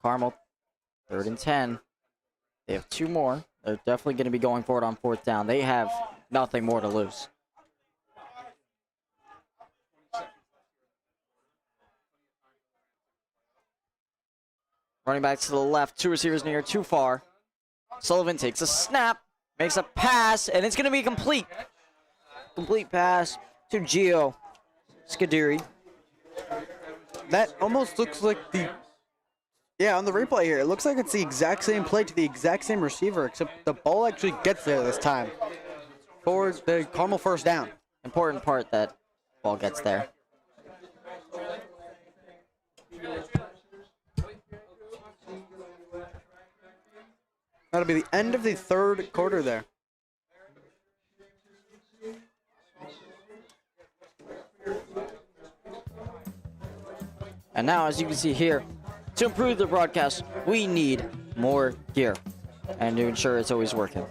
Carmel, 3rd and 10. They have 2 more. They're definitely going to be going for it on 4th down. They have nothing more to lose. Running back to the left, 2 receivers near, too far. Sullivan takes a snap, makes a pass, and it's going to be complete. Complete pass to Gio Scuderi. That almost looks like on the replay here, it looks like it's the exact same play to the exact same receiver, except the ball actually gets there this time. For the Carmel first down. Important part that ball gets there. That'll be the end of the third quarter there. And now, as you can see here, to improve the broadcast, we need more gear and to ensure it's always working.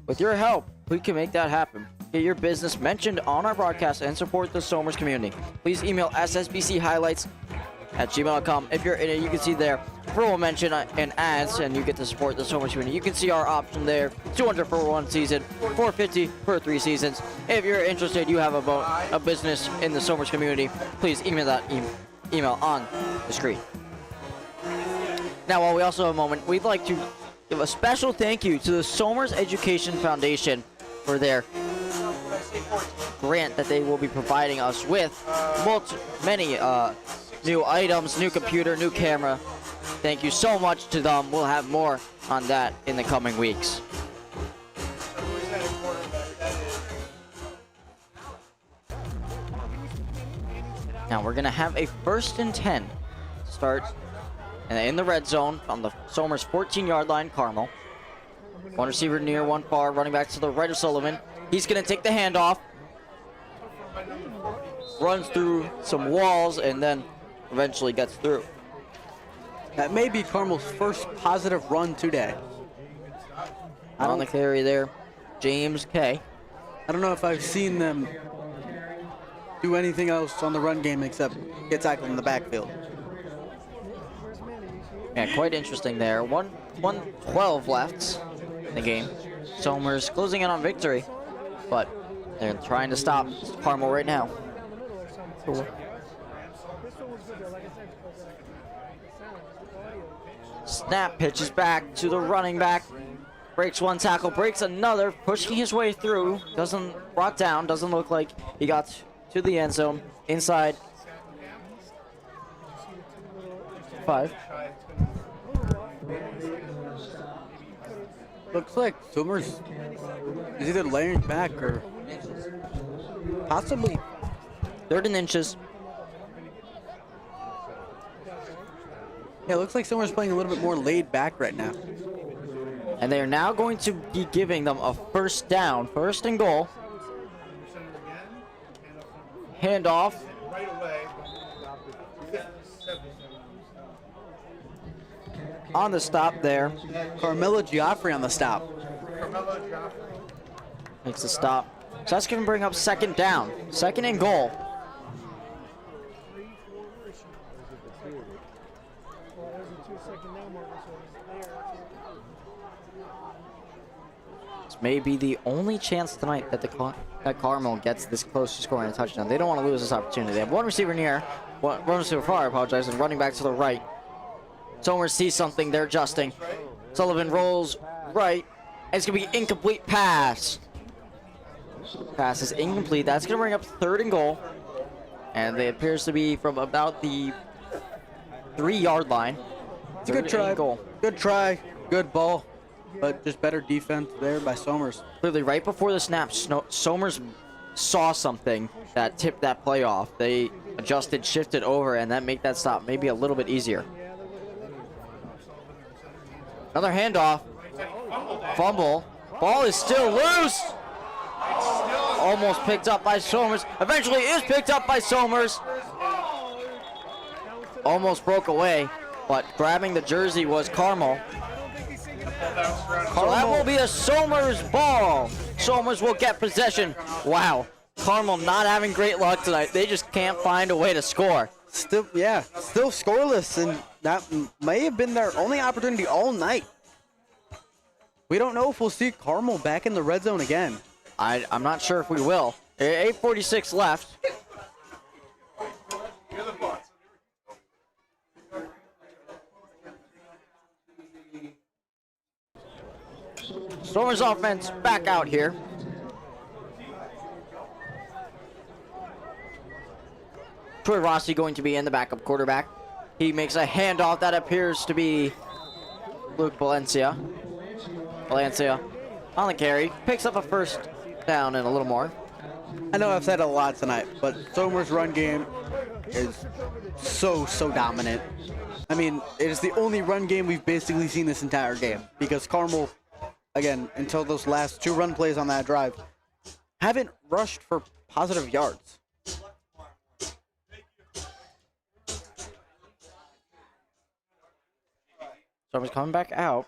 With your help, we can make that happen. Get your business mentioned on our broadcast and support the Somers community. Please email ssbchighlights@gmail.com. If you're in it, you can see there referral mention and ads, and you get to support the Somers community. You can see our option there: $200 for 1 season, $450 for 3 seasons. If you're interested, you have a business in the Somers community, please email that email on the screen. Now, while we also have a moment, we'd like to give a special thank you to the Somers Education Foundation for their grant that they will be providing us with many new items, new computer, new camera. Thank you so much to them. We'll have more on that in the coming weeks. Now we're going to have a 1st and 10 start in the red zone on the Somers 14-yard line. Carmel. One receiver near, one far, running back to the right of Sullivan. He's going to take the handoff. Runs through some walls and then eventually gets through. That may be Carmel's first positive run today. On the carry there, James K. I don't know if I've seen them do anything else on the run game except get tackled in the backfield. Yeah, quite interesting there. 1:12 left in the game. Somers closing in on victory, but they're trying to stop Carmel right now. Snap, pitches back to the running back. Breaks one tackle, breaks another, pushing his way through. Brought down, doesn't look like he got to the end zone. Inside 5. Looks like Somers is either laying back or possibly 3rd and inches. Yeah, it looks like Somers playing a little bit more laid back right now. And they are now going to be giving them a 1st down, 1st and goal. Handoff. On the stop there. Carmelo Geoffrey on the stop. Makes the stop. So that's going to bring up 2nd down. 2nd and goal. This may be the only chance tonight that Carmel gets this close to scoring a touchdown. They don't want to lose this opportunity. They have one receiver near, one receiver far, I apologize, and running back to the right. Somers sees something, they're adjusting. Sullivan rolls right. It's going to be incomplete pass. Pass is incomplete. That's going to bring up 3rd and goal. And it appears to be from about the 3-yard line. It's a good try. Goal. Good try. Good ball. But just better defense there by Somers. Clearly, right before the snap, Somers saw something that tipped that play off. They adjusted, shifted over, and that made that stop maybe a little bit easier. Another handoff. Fumble. Ball is still loose. Almost picked up by Somers. Eventually is picked up by Somers. Almost broke away, but grabbing the jersey was Carmel. So that will be a Somers ball. Somers will get possession. Wow. Carmel not having great luck tonight. They just can't find a way to score. Still scoreless, and that may have been their only opportunity all night. We don't know if we'll see Carmel back in the red zone again. I'm not sure if we will. 8:46 left. Somers offense back out here. Troy Rossi going to be in the backup quarterback. He makes a handoff that appears to be Luke Valencia. Valencia on the carry. Picks up a 1st down and a little more. I know I've said it a lot tonight, but Somers' run game is so dominant. I mean, it is the only run game we've basically seen this entire game, because Carmel, again, until those last 2 run plays on that drive, haven't rushed for positive yards. Somers coming back out.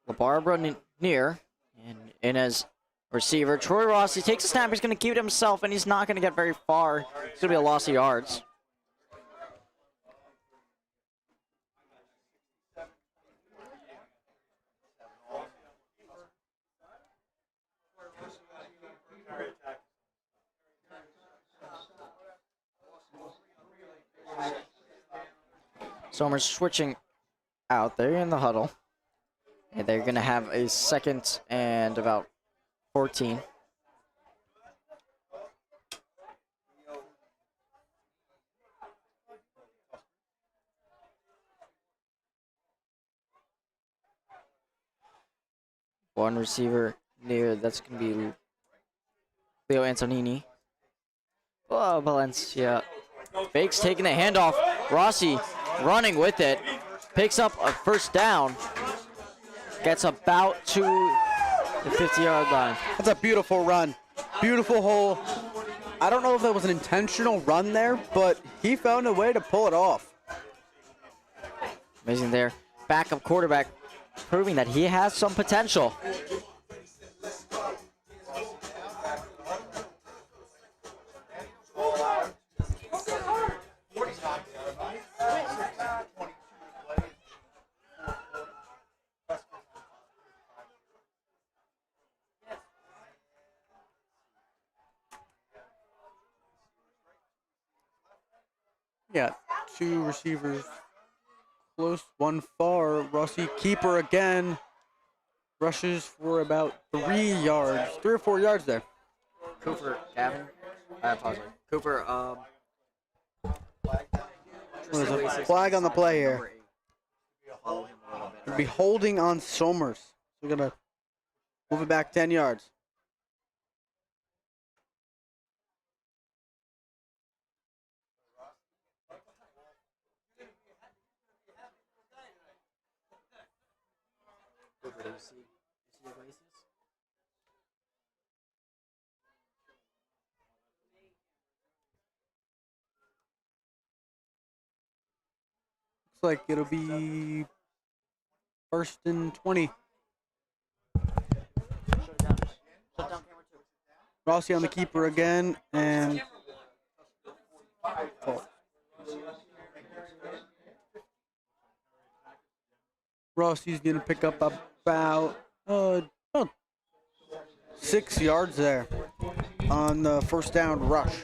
LaBarbara near, and in as receiver, Troy Rossi takes a snap. He's going to keep it himself, and he's not going to get very far. It's going to be a loss of yards. Somers switching out there in the huddle. And they're going to have a 2nd and about 14. One receiver near, that's going to be Leo Antonini. Oh, Valencia. Fakes taking the handoff. Rossi running with it. Picks up a 1st down. Gets about to the 50-yard line. That's a beautiful run. Beautiful hole. I don't know if that was an intentional run there, but he found a way to pull it off. Amazing there. Backup quarterback proving that he has some potential. Yeah, 2 receivers close, 1 far. Rossi, keeper again. Rushes for about 3 yards, 3 or 4 yards there. Cooper, Gavin. I apologize. Cooper, There's a flag on the play here. We'll be holding on Somers. We're going to move it back 10 yards. Looks like it'll be 1st and 20. Rossi on the keeper again, and Rossi's going to pick up about 6 yards there on the 1st down rush.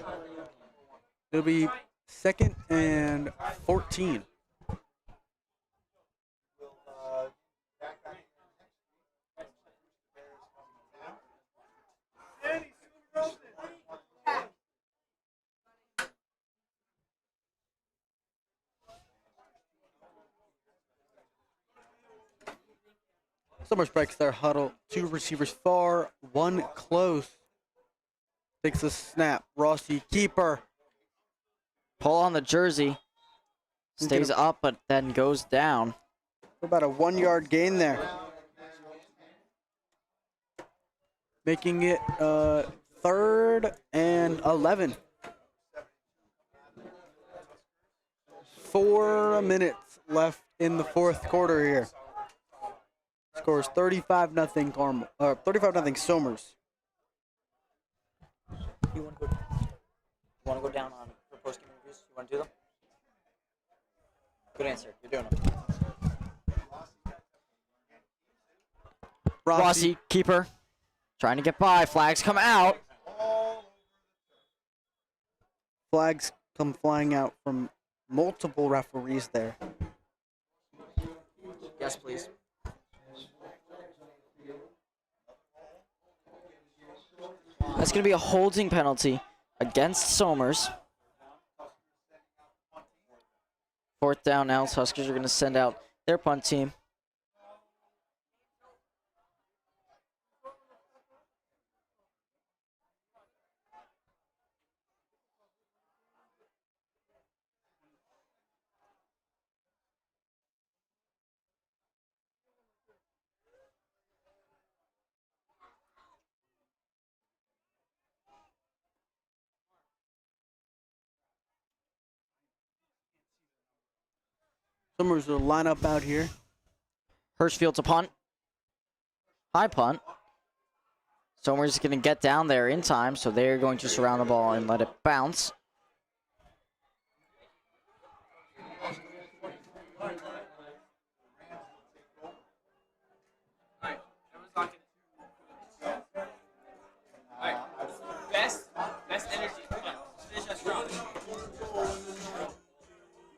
It'll be 2nd and 14. Somers breaks their huddle. 2 receivers far, 1 close. Takes a snap. Rossi, keeper. Pull on the jersey. Stays up, but then goes down. About a 1-yard gain there. Making it 3rd and 11. 4 minutes left in the 4th quarter here. Scores 35-0 Carmel. 35-0 Somers. You want to go down on for post-game interviews? You want to do them? Good answer. You're doing them. Rossi, keeper. Trying to get by. Flags come out. Flags come flying out from multiple referees there. Yes, please. That's going to be a holding penalty against Somers. 4th down now. Tuskers are going to send out their punt team. Somers will line up out here. Hirschfield's a punt. High punt. Somers is going to get down there in time, so they're going to surround the ball and let it bounce. Best energy. Come on. Finish us strong.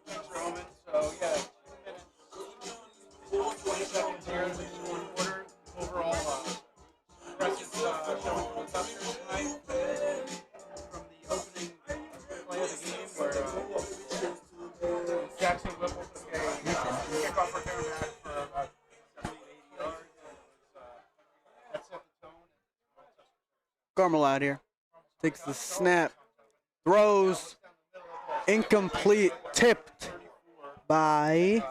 Thanks, Roman. So, yeah. Carmel out here. Takes the snap. Throws. Incomplete. Tipped by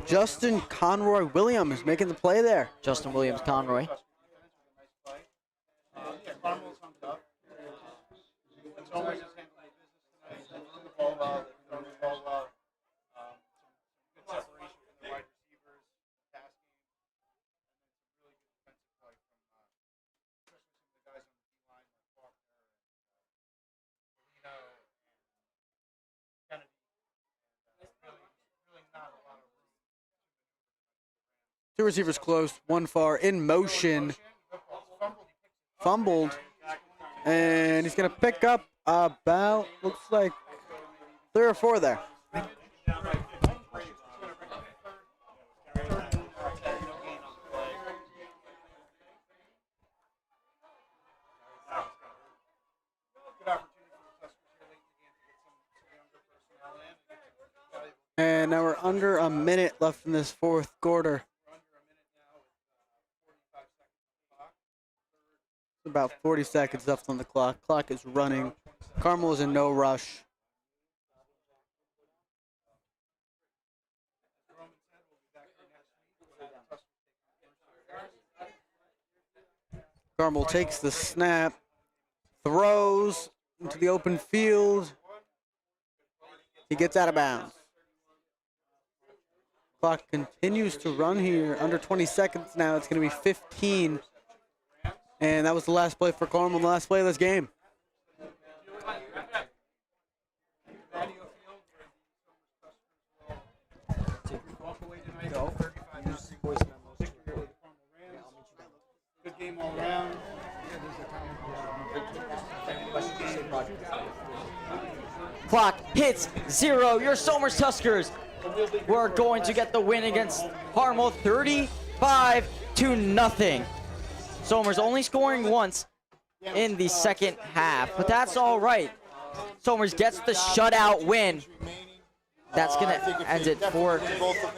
Justin Conroy Williams making the play there. Justin Williams Conroy. Two receivers close, one far, in motion. Fumbled. And he's going to pick up about, looks like 3 or 4 there. And now we're under a minute left in this fourth quarter. About 40 seconds left on the clock. Clock is running. Carmel is in no rush. Carmel takes the snap, throws into the open field. He gets out of bounds. Clock continues to run here. Under 20 seconds now. It's going to be 15. And that was the last play for Carmel, the last play of this game. Good game all around. Clock hits 0. Your Somers Tuskers were going to get the win against Carmel 35-0. Somers only scoring once in the second half, but that's all right. Somers gets the shutout win. That's going to end it for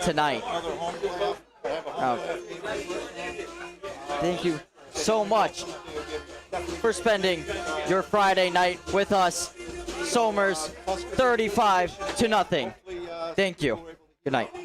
tonight. Thank you so much for spending your Friday night with us. Somers 35-0. Thank you. Good night.